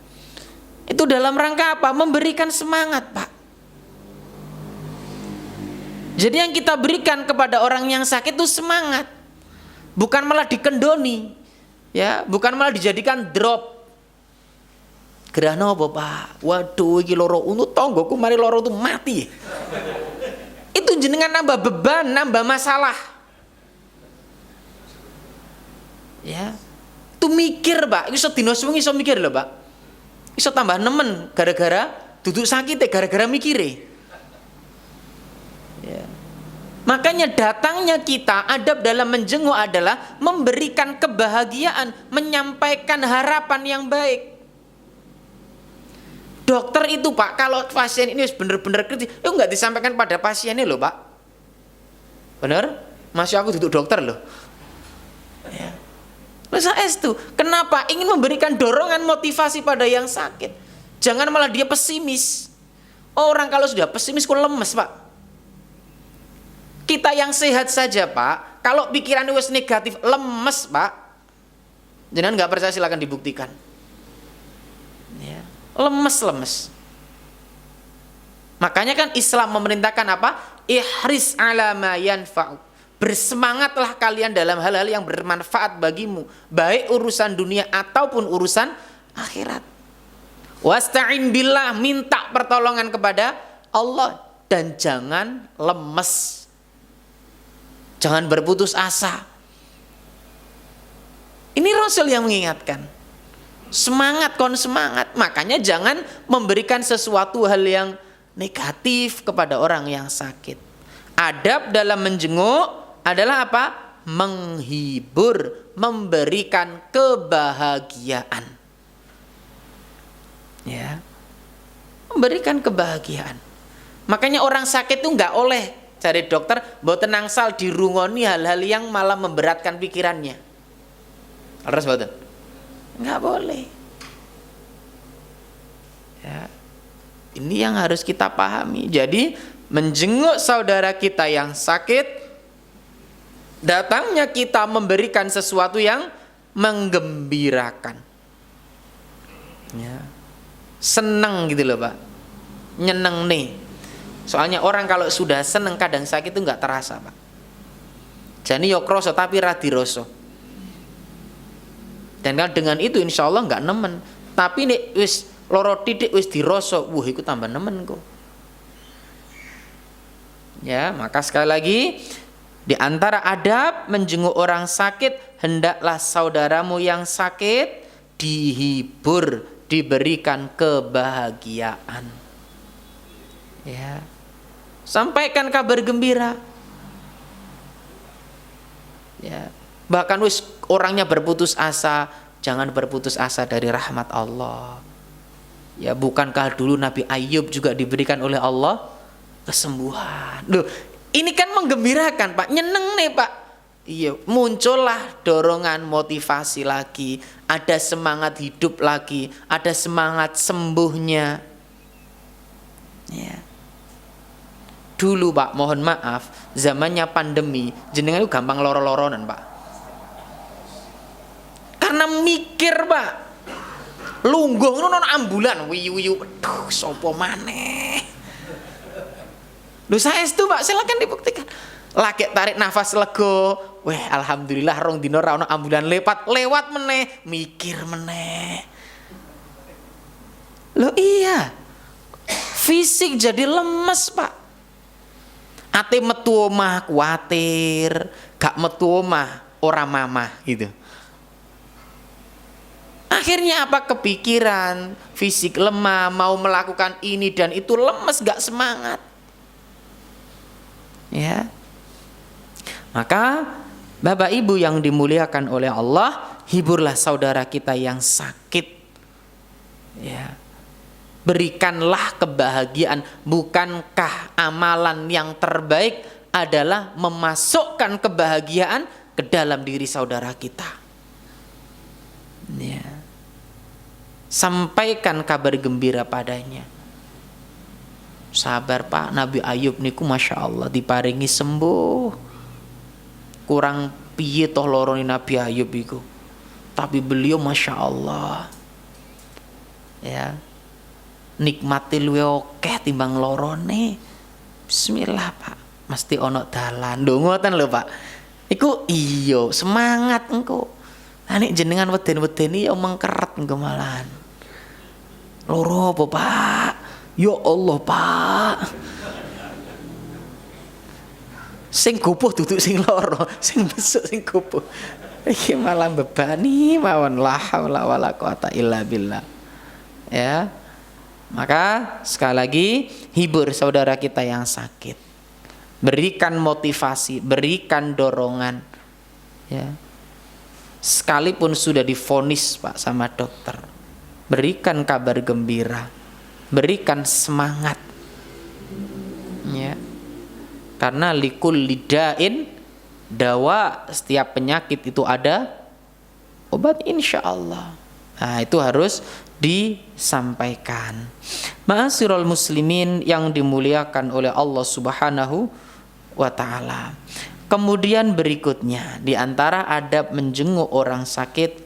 Itu dalam rangka apa? Memberikan semangat Pak. Jadi yang kita berikan kepada orang yang sakit itu semangat. Bukan malah dikendoni. Ya, bukan malah dijadikan drop. Gerahno apa Pak? Waduh, iki loro unut tonggoku mari loro itu mati. Itu jenengan nambah beban, nambah masalah. Ya. Itu mikir, Pak. Iso dino suwengi iso mikir lho, Pak. Iso tambah nemen gara-gara duduk sakit gara-gara mikire. Ya. Makanya datangnya kita, adab dalam menjenguk adalah memberikan kebahagiaan, menyampaikan harapan yang baik. Dokter itu Pak, kalau pasien ini benar-benar kritis, itu nggak disampaikan pada pasiennya loh Pak. Benar? Masih aku duduk dokter loh. Ya. Saya itu, kenapa? Ingin memberikan dorongan motivasi pada yang sakit. Jangan malah dia pesimis. Orang kalau sudah pesimis kok lemes Pak. Kita yang sehat saja Pak, kalau pikiran wis negatif lemes Pak. Jangan nggak percaya silakan dibuktikan. Ya. Lemes. Makanya kan Islam memerintahkan apa? Ihris ala ma yanfa'u. Bersemangatlah kalian dalam hal-hal yang bermanfaat bagimu, baik urusan dunia ataupun urusan akhirat. Wasta'in billah, minta pertolongan kepada Allah dan jangan lemes. Jangan berputus asa. Ini Rasul yang mengingatkan. Semangat, kon semangat. Makanya jangan memberikan sesuatu hal yang negatif kepada orang yang sakit. Adab dalam menjenguk adalah apa? Menghibur, memberikan kebahagiaan. Ya. Memberikan kebahagiaan. Makanya orang sakit itu nggak oleh cari dokter, mboten angsal dirungoni hal-hal yang malah memberatkan pikirannya. Harus mboten? Nggak boleh. Ya. Ini yang harus kita pahami. Jadi menjenguk saudara kita yang sakit, datangnya kita memberikan sesuatu yang menggembirakan. Ya. Seneng gitu loh Pak. Nyeneng nih. Soalnya orang kalau sudah seneng kadang sakit itu nggak terasa Pak. Jadi yo kroso tapi radiroso. Dan kan dengan itu insya Allah nggak nemen. Tapi nih wis loro titik wis diroso, wah itu tambah nemen kok. Ya, maka sekali lagi di antara adab menjenguk orang sakit, hendaklah saudaramu yang sakit dihibur, diberikan kebahagiaan. Ya. Sampaikan kabar gembira. Ya. Bahkan wis orangnya berputus asa, jangan berputus asa dari rahmat Allah. Ya, bukankah dulu Nabi Ayub juga diberikan oleh Allah kesembuhan. Loh, ini kan menggembirakan Pak, nyeneng nih Pak. Iya, muncullah dorongan motivasi lagi, ada semangat hidup lagi, ada semangat sembuhnya. Ya. Dulu Pak, mohon maaf, zamannya pandemi, jenengan itu gampang loro-loronan Pak. Karena mikir Pak, lungguh ngono ambulan, wiyu-wiyu, aduh, sopo maneh. Loh saya itu Pak, silakan dibuktikan. Lagi tarik nafas lego, weh alhamdulillah rong dino ra ono ambulan lewat meneh, mikir meneh. Loh iya, fisik jadi lemes Pak. Ate metu omah kuatir, gak metu omah ora mamah gitu. Akhirnya apa? Kepikiran, fisik lemah, mau melakukan ini dan itu lemes, gak semangat. Ya. Maka Bapak Ibu yang dimuliakan oleh Allah, hiburlah saudara kita yang sakit. Ya. Berikanlah kebahagiaan. Bukankah amalan yang terbaik adalah memasukkan kebahagiaan ke dalam diri saudara kita? Ya. Sampaikan kabar gembira padanya. Sabar Pak, Nabi Ayub niku Masya Allah diparingi sembuh. Kurang piye toh loroni Nabi Ayub iku. Tapi beliau Masya Allah, ya, nikmati luwe akeh timbang lorone. Bismillah Pak, mesti ono dalan. Lho ngoten lho Pak. Iku iya semangat engko. Nah nek jenengan weden-wedeni ya mengkeret engko malahan. Loro apa Pak? Ya Allah Pak. Sing gopoh duduk sing loro, sing besuk sing gopoh. Iki malah bebani mawon la haula wala quwata illa billah. Ya. Maka sekali lagi hibur saudara kita yang sakit. Berikan motivasi, berikan dorongan. Ya. Sekalipun sudah divonis Pak sama dokter, berikan kabar gembira, berikan semangat. Ya. Karena likul lidain dawa, setiap penyakit itu ada obat insya Allah. Nah itu harus disampaikan. Ma'asyiral muslimin yang dimuliakan oleh Allah Subhanahu wa ta'ala. Kemudian berikutnya di antara adab menjenguk orang sakit,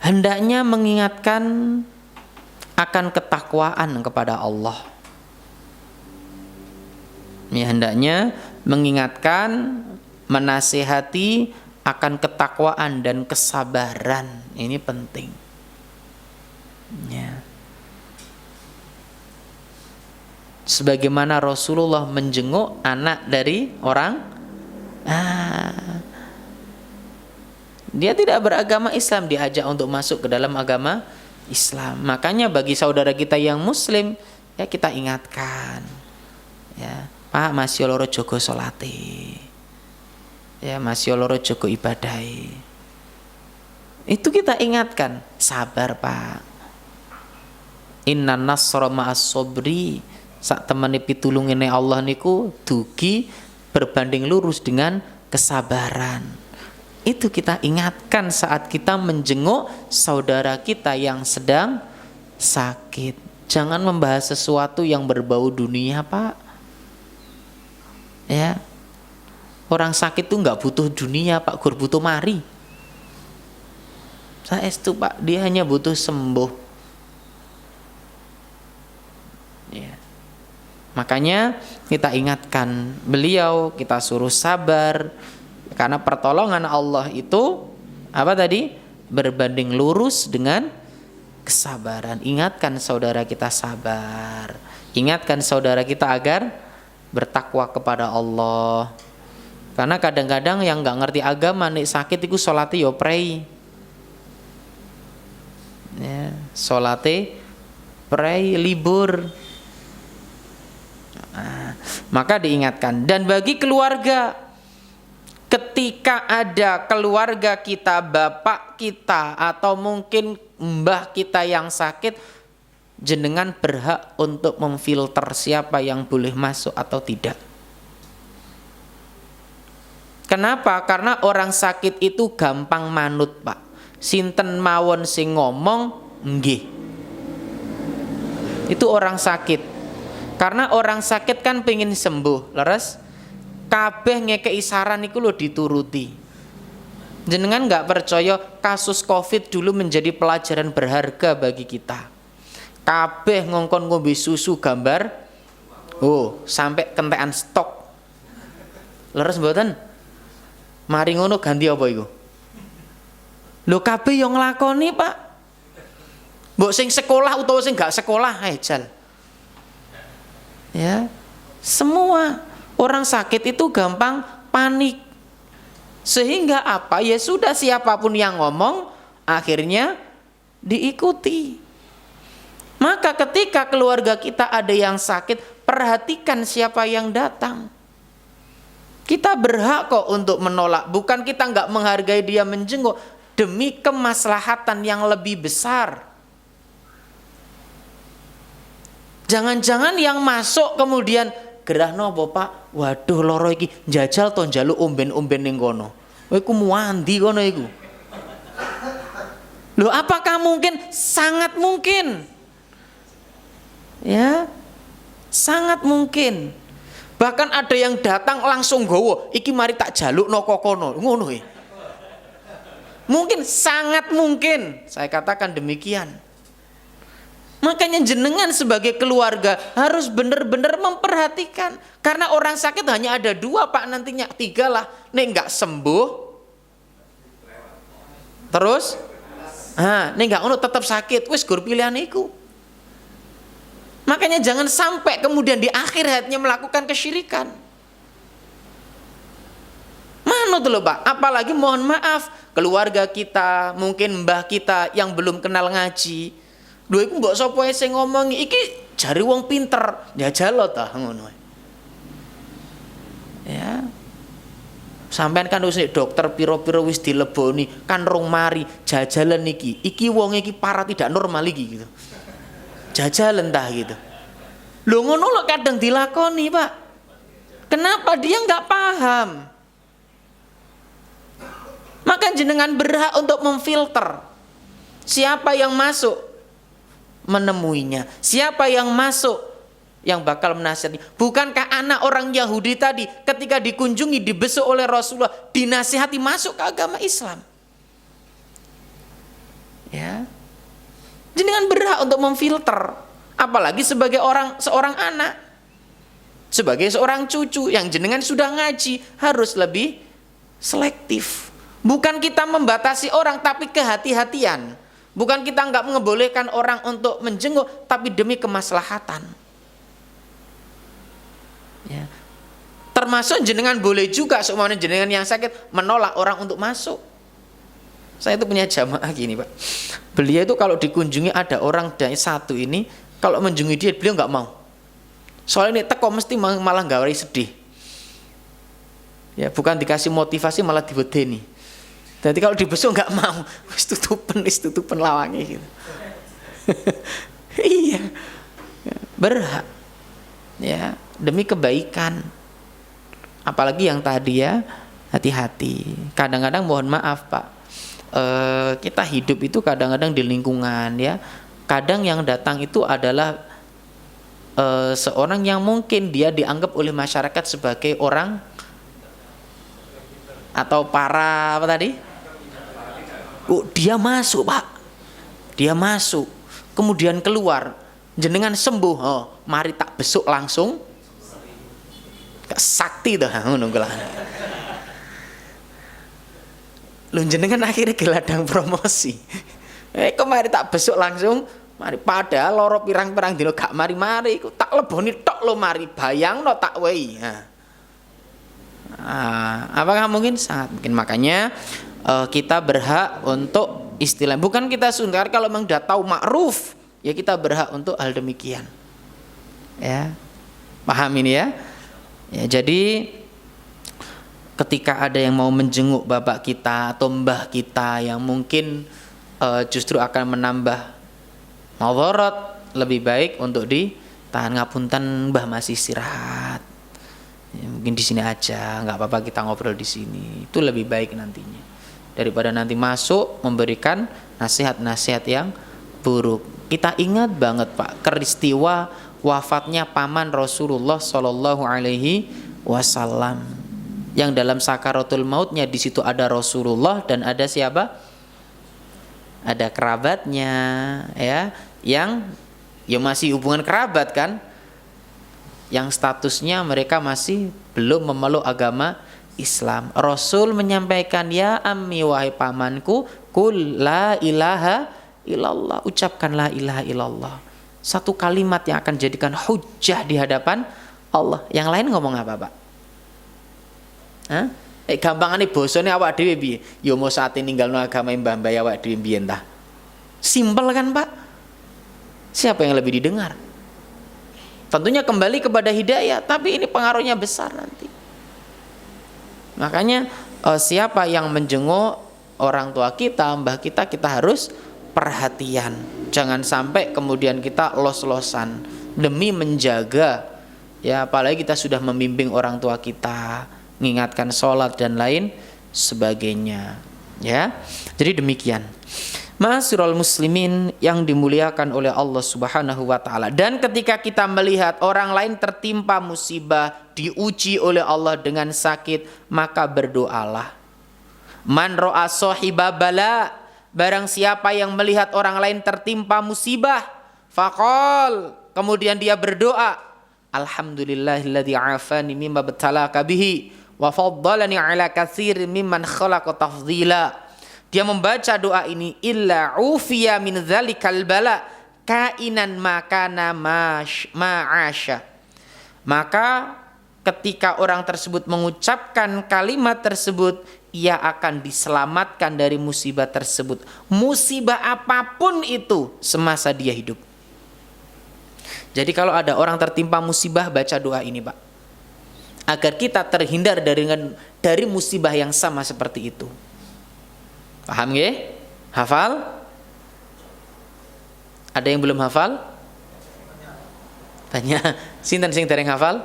hendaknya mengingatkan akan ketakwaan kepada Allah. Ya, hendaknya mengingatkan, menasihati akan ketakwaan dan kesabaran. Ini penting. Ya. Sebagaimana Rasulullah menjenguk anak dari orang, dia tidak beragama Islam, diajak untuk masuk ke dalam agama Islam. Makanya bagi saudara kita yang muslim, ya kita ingatkan, ya Pak, masih loro jogo salate, ya masih loro jogo ibadai. Itu kita ingatkan, sabar Pak. Inna nasra ma'as sobri, sak temani pitulungine Allah niku dugi berbanding lurus dengan kesabaran. Itu kita ingatkan saat kita menjenguk saudara kita yang sedang sakit. Jangan membahas sesuatu yang berbau dunia, Pak. Ya, orang sakit tuh nggak butuh dunia, Pak, gur butuh mari. Saya itu, Pak, dia hanya butuh sembuh. Ya. Makanya kita ingatkan beliau, kita suruh sabar, karena pertolongan Allah itu apa tadi? Berbanding lurus dengan kesabaran. Ingatkan saudara kita sabar, ingatkan saudara kita agar bertakwa kepada Allah. Karena kadang-kadang yang nggak ngerti agama nih sakit itu salate yo prei, ya, salate prei libur. Maka diingatkan. Dan bagi keluarga, ketika ada keluarga kita, bapak kita atau mungkin mbah kita yang sakit, jenengan berhak untuk memfilter siapa yang boleh masuk atau tidak. Kenapa? Karena orang sakit itu gampang manut, Pak. Sinten mawon sing ngomong nggih. Itu orang sakit. Karena orang sakit kan pengen sembuh, leres. Kabeh ngekei saran iku lho dituruti. Jenengan nggak percaya, kasus Covid dulu menjadi pelajaran berharga bagi kita. Kabeh ngongkon ngombe susu gambar, sampai kentekan stok. Leres mboten? Mari ngono ganti apa iku? Lho kabeh yang nglakoni, Pak. Mbok sing sekolah utawa sing gak sekolah ae jal. Ya, semua orang sakit itu gampang panik. Sehingga apa? Ya sudah, siapapun yang ngomong akhirnya diikuti. Maka ketika keluarga kita ada yang sakit, perhatikan siapa yang datang. Kita berhak kok untuk menolak. Bukan kita nggak menghargai dia menjenguk demi kemaslahatan yang lebih besar. Jangan-jangan yang masuk kemudian gerah nopo Pak, waduh loro iki njajal to njaluk omben-omben ning kono. Kowe ku muandi kono iku. Loh, apakah mungkin? Sangat mungkin. Ya. Sangat mungkin. Bahkan ada yang datang langsung gowo, iki mari tak jaluk no kokono, ngono e. Mungkin, sangat mungkin. Saya katakan demikian. Makanya jenengan sebagai keluarga harus benar-benar memperhatikan. Karena orang sakit hanya ada 2 Pak, nantinya 3 lah. Nek nggak sembuh, terus, nek nggak ngono tetap sakit, wis gur pilihan iku. Makanya jangan sampai kemudian di akhir hayatnya melakukan kesyirikan. Manut loh Pak. Apalagi mohon maaf, keluarga kita, mungkin mbah kita yang belum kenal ngaji. Lho iku mbok sapa sing ngomongi iki jare wong pinter, ya jalo ta ngono. Ya. Sampean kan wis dokter piro-piro wis dileboni, kan rong mari jajalan iki. Iki wong iki parah tidak normal iki gitu. Jajalan tah gitu. Lho ngono lho kadang dilakoni, Pak. Kenapa dia nggak paham? Maka jenengan berhak untuk memfilter siapa yang masuk menemuinya, siapa yang masuk yang bakal menasihati. Bukankah anak orang Yahudi tadi ketika dikunjungi dibesuk oleh Rasulullah dinasihati masuk ke agama Islam? Ya. Jenengan berhak untuk memfilter, apalagi sebagai seorang anak, sebagai seorang cucu yang jenengan sudah ngaji, harus lebih selektif. Bukan kita membatasi orang, tapi kehati-hatian. Bukan kita nggak membolehkan orang untuk menjenguk, tapi demi kemaslahatan. Ya. Termasuk jenengan boleh juga semuanya jenengan yang sakit menolak orang untuk masuk. Saya itu punya jamaah gini Pak. Beliau itu kalau dikunjungi ada orang dari satu ini, kalau menjungi dia beliau nggak mau. Soalnya ini teko mesti malah gawai sedih. Ya bukan dikasih motivasi malah dibedeni. Jadi kalau dibesuk nggak mau, wis tutupen lawange gitu. Iya, berhak. Ya demi kebaikan. Apalagi yang tadi ya, hati-hati. Kadang-kadang mohon maaf Pak, kita hidup itu kadang-kadang di lingkungan ya. Kadang yang datang itu adalah seorang yang mungkin dia dianggap oleh masyarakat sebagai orang atau para apa tadi? Dia masuk Pak, dia masuk, kemudian keluar, jenengan sembuh, mari tak besuk langsung, sakti dah, nunggulah. Lu jenengan akhirnya geladang promosi, kemari tak besuk langsung, mari padahal loro pirang-pirang dino gak mari-mari, tak leboni tok lo mari, bayang no tak wei. Apakah mungkin? Sangat mungkin. Makanya kita berhak untuk istilah, bukan kita sungkar kalau memang sudah tahu ma'ruf ya kita berhak untuk hal demikian ya, paham ini ya. Jadi ketika ada yang mau menjenguk bapak kita atau mbah kita yang mungkin justru akan menambah madarat, lebih baik untuk ditahan, ngapunten mbah masih istirahat ya, mungkin di sini aja, nggak apa-apa kita ngobrol di sini, itu lebih baik nantinya daripada nanti masuk memberikan nasihat-nasihat yang buruk. Kita ingat banget Pak peristiwa wafatnya paman Rasulullah Shallallahu Alaihi Wasallam yang dalam sakaratul mautnya di situ ada Rasulullah dan ada siapa? Ada kerabatnya ya, yang ya masih hubungan kerabat kan, yang statusnya mereka masih belum memeluk agama Islam. Rasul menyampaikan, ya ammi wahai pamanku, kul la ilaha illallah, ucapkan la ilaha illallah, satu kalimat yang akan jadikan hujjah di hadapan Allah. Yang lain ngomong apa Pak? Gampangane bosone awak dhewe piye? Ya mau saate ninggalno agama mbah-mbah awak dhewe mbiyen ta. Simpel kan Pak? Siapa yang lebih didengar? Tentunya kembali kepada hidayah, tapi ini pengaruhnya besar nanti. Makanya siapa yang menjenguk orang tua kita, mbah kita, kita harus perhatian. Jangan sampai kemudian kita los-losan demi menjaga ya, apalagi kita sudah membimbing orang tua kita, mengingatkan sholat dan lain sebagainya ya. Jadi demikian. Ma'asyiral muslimin yang dimuliakan oleh Allah Subhanahu wa taala. Dan ketika kita melihat orang lain tertimpa musibah, diuji oleh Allah dengan sakit, maka berdoalah. Man ra'a sahiba bala, barang siapa yang melihat orang lain tertimpa musibah, faqal, kemudian dia berdoa, alhamdulillahilladzi afani mimma btalaka bihi wa faddalani ala katsirin mimman khalaqa tafdhila. Dia membaca doa ini, illa ufiya min dzalikal bala kainan makana ma'asya. Maka ketika orang tersebut mengucapkan kalimat tersebut, ia akan diselamatkan dari musibah tersebut, musibah apapun itu semasa dia hidup. Jadi kalau ada orang tertimpa musibah, baca doa ini Pak, agar kita terhindar dari musibah yang sama seperti itu. Paham nggih? Hafal? Ada yang belum hafal? Tanya, sinten sing dereng hafal?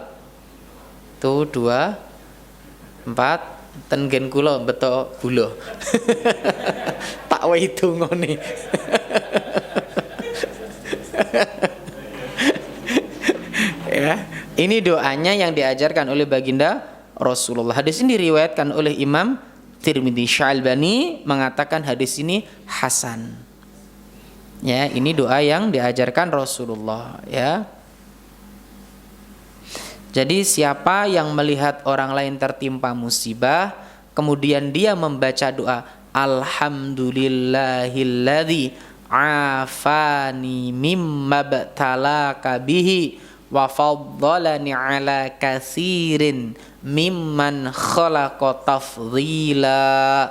Tuh 2 4 ten kula beto gula. Tak wae itu ngene. Ya, ini doanya yang diajarkan oleh baginda Rasulullah. Hadis ini diriwayatkan oleh Imam Tirmidzi. Syalbani mengatakan hadis ini hasan. Ya, ini doa yang diajarkan Rasulullah, ya. Jadi siapa yang melihat orang lain tertimpa musibah, kemudian dia membaca doa Alhamdulillahilladzi afani mimma btalaka bihi wa faddalani ala katsirin mimman khalaqa tafdhila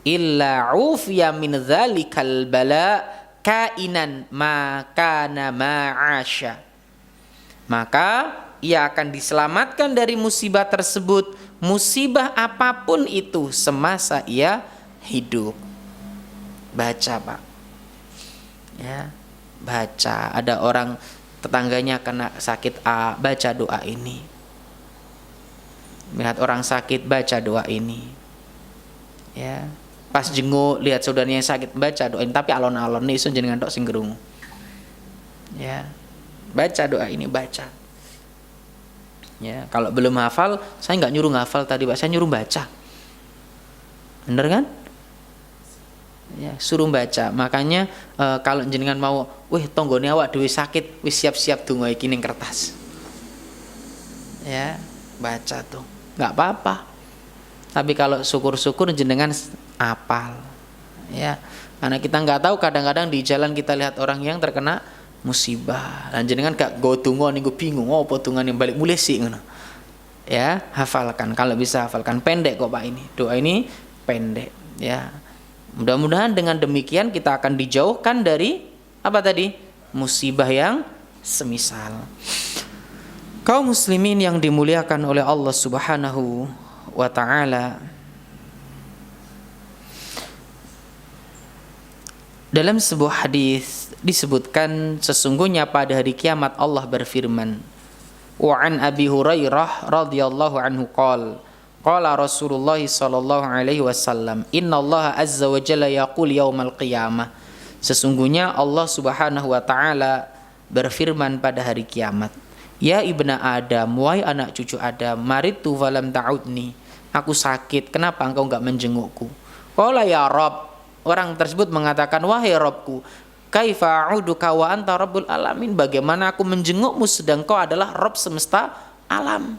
illa ufiya min dzalikal bala kainan ma kana ma'asya. Maka ia akan diselamatkan dari musibah tersebut, musibah apapun itu semasa ia hidup. Baca, Pak. Ya, baca. Ada orang tetangganya kena sakit A, baca doa ini. Melihat orang sakit, baca doa ini. Ya, pas jenguk lihat saudaranya yang sakit, baca doa ini. Tapi alon-alon nih isun jenengan tok sing krungu. Ya, baca doa ini, baca. Ya, kalau belum hafal, saya nggak nyuruh hafal tadi, Pak. Saya nyuruh baca. Bener kan? Ya, suruh baca. Makanya kalau jenengan mau, wih tonggone awak dhewe sakit, wis siap-siap donga iki ning kertas. Ya, baca tuh. Nggak apa-apa. Tapi kalau syukur-syukur jenengan apal. Ya, karena kita nggak tahu, kadang-kadang di jalan kita lihat orang yang terkena musibah dan jenengan gak go donga niku bingung apa dongane balik mulih sih ngono. Ya, hafalkan kalau bisa, hafalkan. Pendek kok Pak ini. Doa ini pendek, ya. Mudah-mudahan dengan demikian kita akan dijauhkan dari apa tadi? Musibah yang semisal. Kaum muslimin yang dimuliakan oleh Allah Subhanahu wa taala. Dalam sebuah hadis disebutkan sesungguhnya pada hari kiamat Allah berfirman, wa an Abi Hurairah radhiyallahu anhu qala Rasulullah sallallahu alaihi wasallam, innallaha azza wa jalla yaqul yaumal qiyamah, sesungguhnya Allah Subhanahu wa taala berfirman pada hari kiamat, ya ibna Adam, wahai anak cucu Adam, maritu falam ta'udni, aku sakit, kenapa engkau enggak menjengukku? Qala ya Rabb, orang tersebut mengatakan, wahai Rabbku, kaifa a'uduka wa anta rabbul alamin, bagaimana aku menjengukmu sedang kau adalah Rabb semesta alam?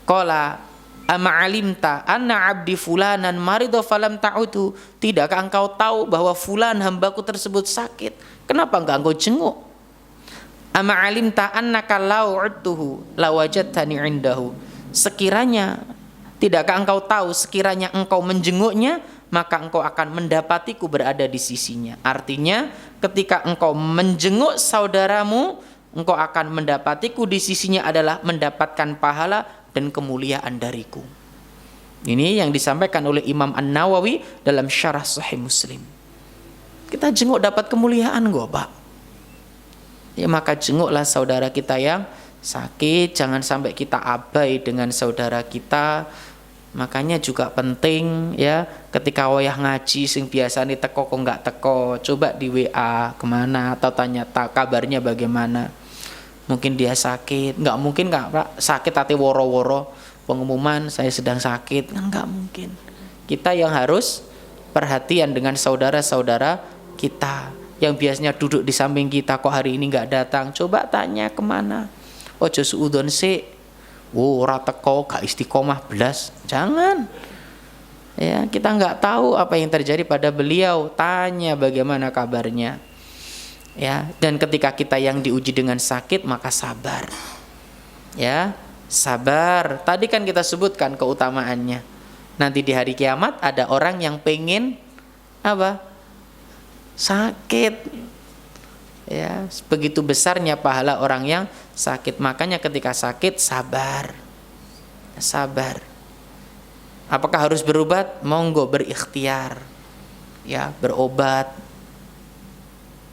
Qala ama alimta anna abdi fulanan marido falam ta'udu, tidakkah engkau tahu bahwa fulan hambaku tersebut sakit, kenapa enggak engkau jenguk? Ama alimta annaka law udtuhu lawajadtani indahu, sekiranya tidakkah engkau tahu sekiranya engkau menjenguknya maka engkau akan mendapatiku berada di sisinya. Artinya ketika engkau menjenguk saudaramu, engkau akan mendapatiku di sisinya adalah mendapatkan pahala dan kemuliaan dariku. Ini yang disampaikan oleh Imam An-Nawawi dalam Syarah Sahih Muslim. Kita jenguk dapat kemuliaan kok, Pak. Ya, maka jenguklah saudara kita yang sakit, jangan sampai kita abai dengan saudara kita. Makanya juga penting ya, ketika wayah ngaji sing biasane teko kok enggak teko, coba di WA kemana atau tanya kabarnya bagaimana. Mungkin dia sakit, enggak mungkin enggak Pak, sakit hati woro-woro pengumuman saya sedang sakit, kan enggak mungkin. Kita yang harus perhatian dengan saudara-saudara kita yang biasanya duduk di samping kita, kok hari ini enggak datang, coba tanya kemana. Ojo suudon sik, ora teko gak istiqomah blas, jangan. Ya, kita nggak tahu apa yang terjadi pada beliau, tanya bagaimana kabarnya. Ya, dan ketika kita yang diuji dengan sakit maka sabar. Ya, sabar. Tadi kan kita sebutkan keutamaannya. Nanti di hari kiamat ada orang yang pengen apa? Sakit. Ya, begitu besarnya pahala orang yang sakit. Makanya ketika sakit sabar. Sabar. Apakah harus berobat? Monggo, berikhtiar. Ya, berobat.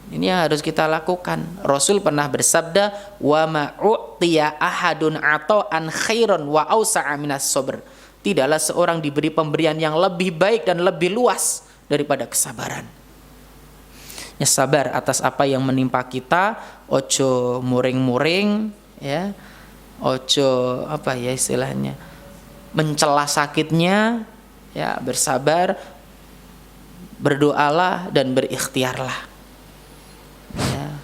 Ini yang harus kita lakukan. Rasul pernah bersabda, wa ma u'tiya ahadun ata'an khairan wa ausa'a minas sabr. Tidaklah seorang diberi pemberian yang lebih baik dan lebih luas daripada kesabaran. Ya, sabar atas apa yang menimpa kita, ojo muring-muring, ya, ojo apa ya istilahnya, mencela sakitnya, ya, bersabar, berdoalah dan berikhtiarlah.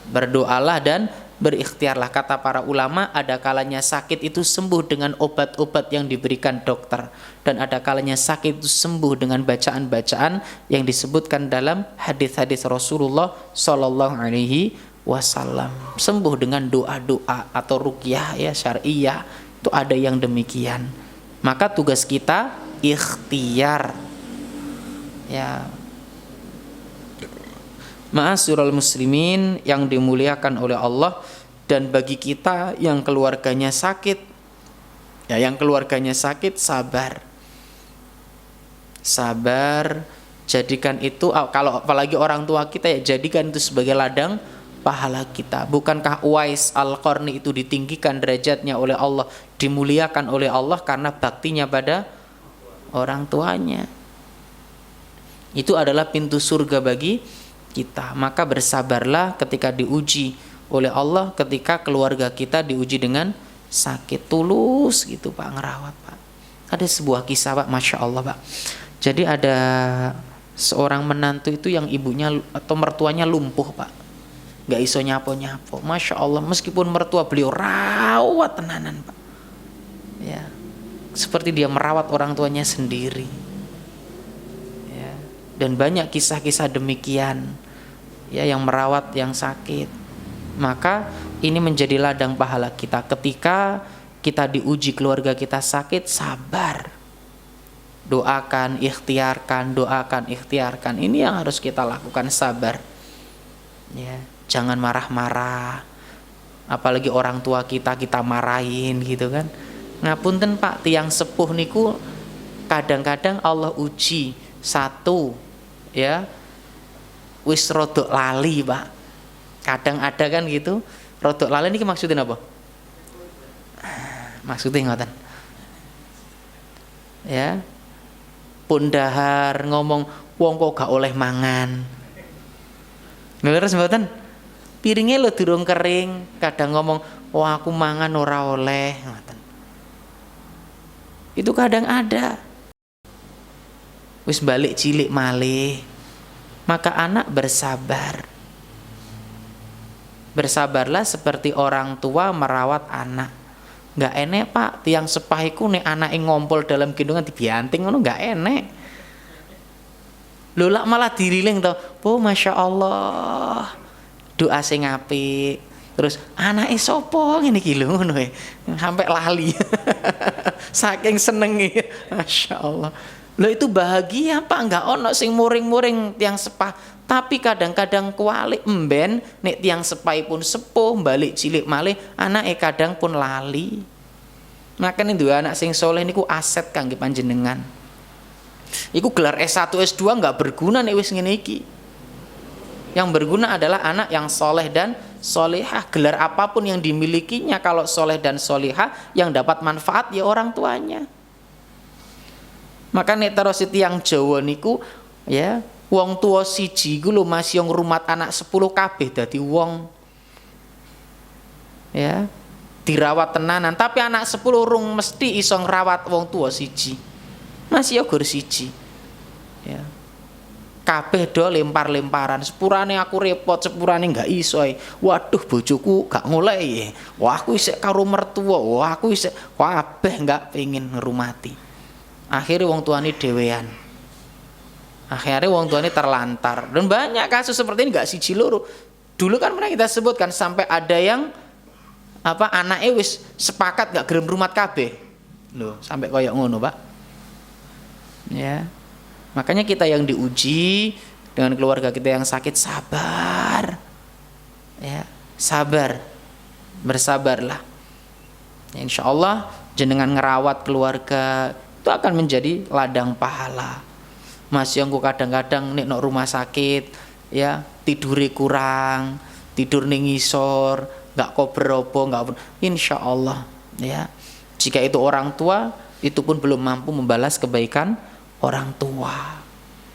Berdoalah dan berikhtiarlah. Kata para ulama, ada kalanya sakit itu sembuh dengan obat-obat yang diberikan dokter, dan ada kalanya sakit itu sembuh dengan bacaan-bacaan yang disebutkan dalam hadis-hadis Rasulullah Shallallahu Alaihi Wasallam. Sembuh dengan doa-doa atau ruqyah ya syariah, itu ada yang demikian. Maka tugas kita ikhtiar ya. Ma'asyiral muslimin yang dimuliakan oleh Allah, dan bagi kita yang keluarganya sakit ya, yang keluarganya sakit, sabar. Jadikan itu, kalau apalagi orang tua kita ya, jadikan itu sebagai ladang pahala kita. Bukankah Uwais Al-Qarni itu ditinggikan derajatnya oleh Allah, dimuliakan oleh Allah karena baktinya pada orang tuanya? Itu adalah pintu surga bagi kita. Maka bersabarlah ketika diuji oleh Allah, ketika keluarga kita diuji dengan sakit. Tulus gitu Pak ngerawat Pak. Ada sebuah kisah Pak, Masya Allah Pak. Jadi ada seorang menantu itu yang ibunya atau mertuanya lumpuh Pak, gak iso nyapo-nyapo. Masya Allah, meskipun mertua beliau rawat tenanan Pak ya, seperti dia merawat orang tuanya sendiri. Dan banyak kisah-kisah demikian ya, yang merawat yang sakit. Maka ini menjadi ladang pahala kita. Ketika kita diuji, keluarga kita sakit, sabar. Doakan, ikhtiarkan, doakan, ikhtiarkan. Ini yang harus kita lakukan, sabar ya. Jangan marah-marah. Apalagi orang tua kita marahin gitu kan. Ngapunten Pak, tiang sepuh niku kadang-kadang Allah uji satu ya, wis rodok lali Pak. Kadang ada kan gitu, rodok lali ini maksudnya apa? Maksudnya ngoten ya, pundahar ngomong wong kok gak oleh mangan. Ngeles mboten? Piringnya lo durung kering, kadang ngomong wah aku mangan ora oleh ngoten. Itu kadang ada. Wis balik cilik malih. Maka anak bersabar. Bersabarlah seperti orang tua merawat anak. Gak enek Pak, tiang sepahiku nek anake ngompol dalam gendongan dibianting ngono gak enek. Lho lak malah diriling to. Oh Masya Allah, doa sing apik. Terus anake sapa ngene iki lho ngono sampai lali. Saking senenge. Masya Allah. Loh itu bahagia Pak, enggak ono sing muring-muring tiang sepah. Tapi kadang-kadang kualik emben nek tiang sepah pun sepuh balik cilik malih, anake kadang pun lali. Makanya dua anak sing soleh niku aset kangge panjenengan. Iku gelar S1 S2 enggak berguna nek wis ngene iki. Yang berguna adalah anak yang soleh dan solehah. Gelar apapun yang dimilikinya, kalau soleh dan solehah, yang dapat manfaat ya orang tuanya. Maka nek terus tiang Jawa niku ya, wong tua siji iku lho masih yang ngrumat anak 10 kabeh dadi wong. Ya, dirawat tenanan, tapi anak 10 urung mesti iso ngrawat wong tua siji. Masih ya gur siji. Ya. Kabeh do lempar-lemparan, sepurane aku repot, sepurane enggak iso. Waduh bojoku gak ngolehi. Wah aku isih karo mertua, wah aku isih kabeh enggak pengin ngrumati. Akhirnya wong tuane dewean. Akhirnya wong tuane terlantar. Dan banyak kasus seperti ini, gak siji loro. Dulu kan pernah kita sebutkan sampai ada yang anake wis sepakat gak gelem rumat kabeh. Loh, sampai koyo ngono, Pak. Ya. Makanya kita yang diuji dengan keluarga kita yang sakit, sabar. Ya, sabar. Bersabarlah. Ya, insyaallah jenengan ngerawat keluarga itu akan menjadi ladang pahala. Mas yang kadang-kadang nek nok rumah sakit ya, tidure kurang, tidur ning ngisor, enggak kober-obo, enggak, insyaallah ya. Jika itu orang tua, itu pun belum mampu membalas kebaikan orang tua.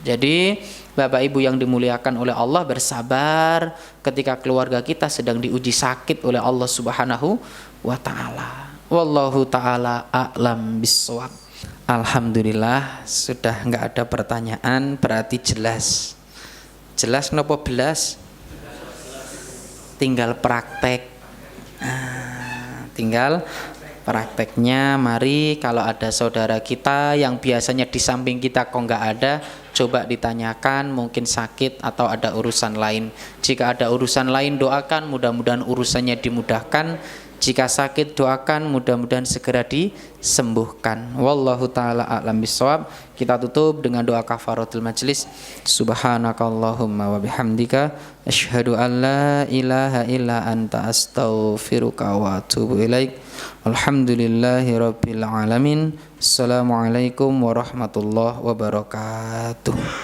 Jadi Bapak Ibu yang dimuliakan oleh Allah, bersabar ketika keluarga kita sedang diuji sakit oleh Allah Subhanahu wa taala. Wallahu taala a'lam bissawab. Alhamdulillah sudah enggak ada pertanyaan, berarti jelas. Jelas nopo belas? tinggal praktek. Tinggal prakteknya. Mari kalau ada saudara kita yang biasanya di samping kita kok nggak ada, coba ditanyakan, mungkin sakit atau ada urusan lain. Jika ada urusan lain, doakan mudah-mudahan urusannya dimudahkan. Jika sakit, doakan mudah-mudahan segera disembuhkan. Wallahu taala a'lam bishawab. Kita tutup dengan doa kafaratul majlis. Subhanakallahumma wa bihamdika asyhadu an la ilaha illa anta astaghfiruka wa atubu ilaik. Alhamdulillahi rabbil alamin. Assalamualaikum warahmatullahi wabarakatuh.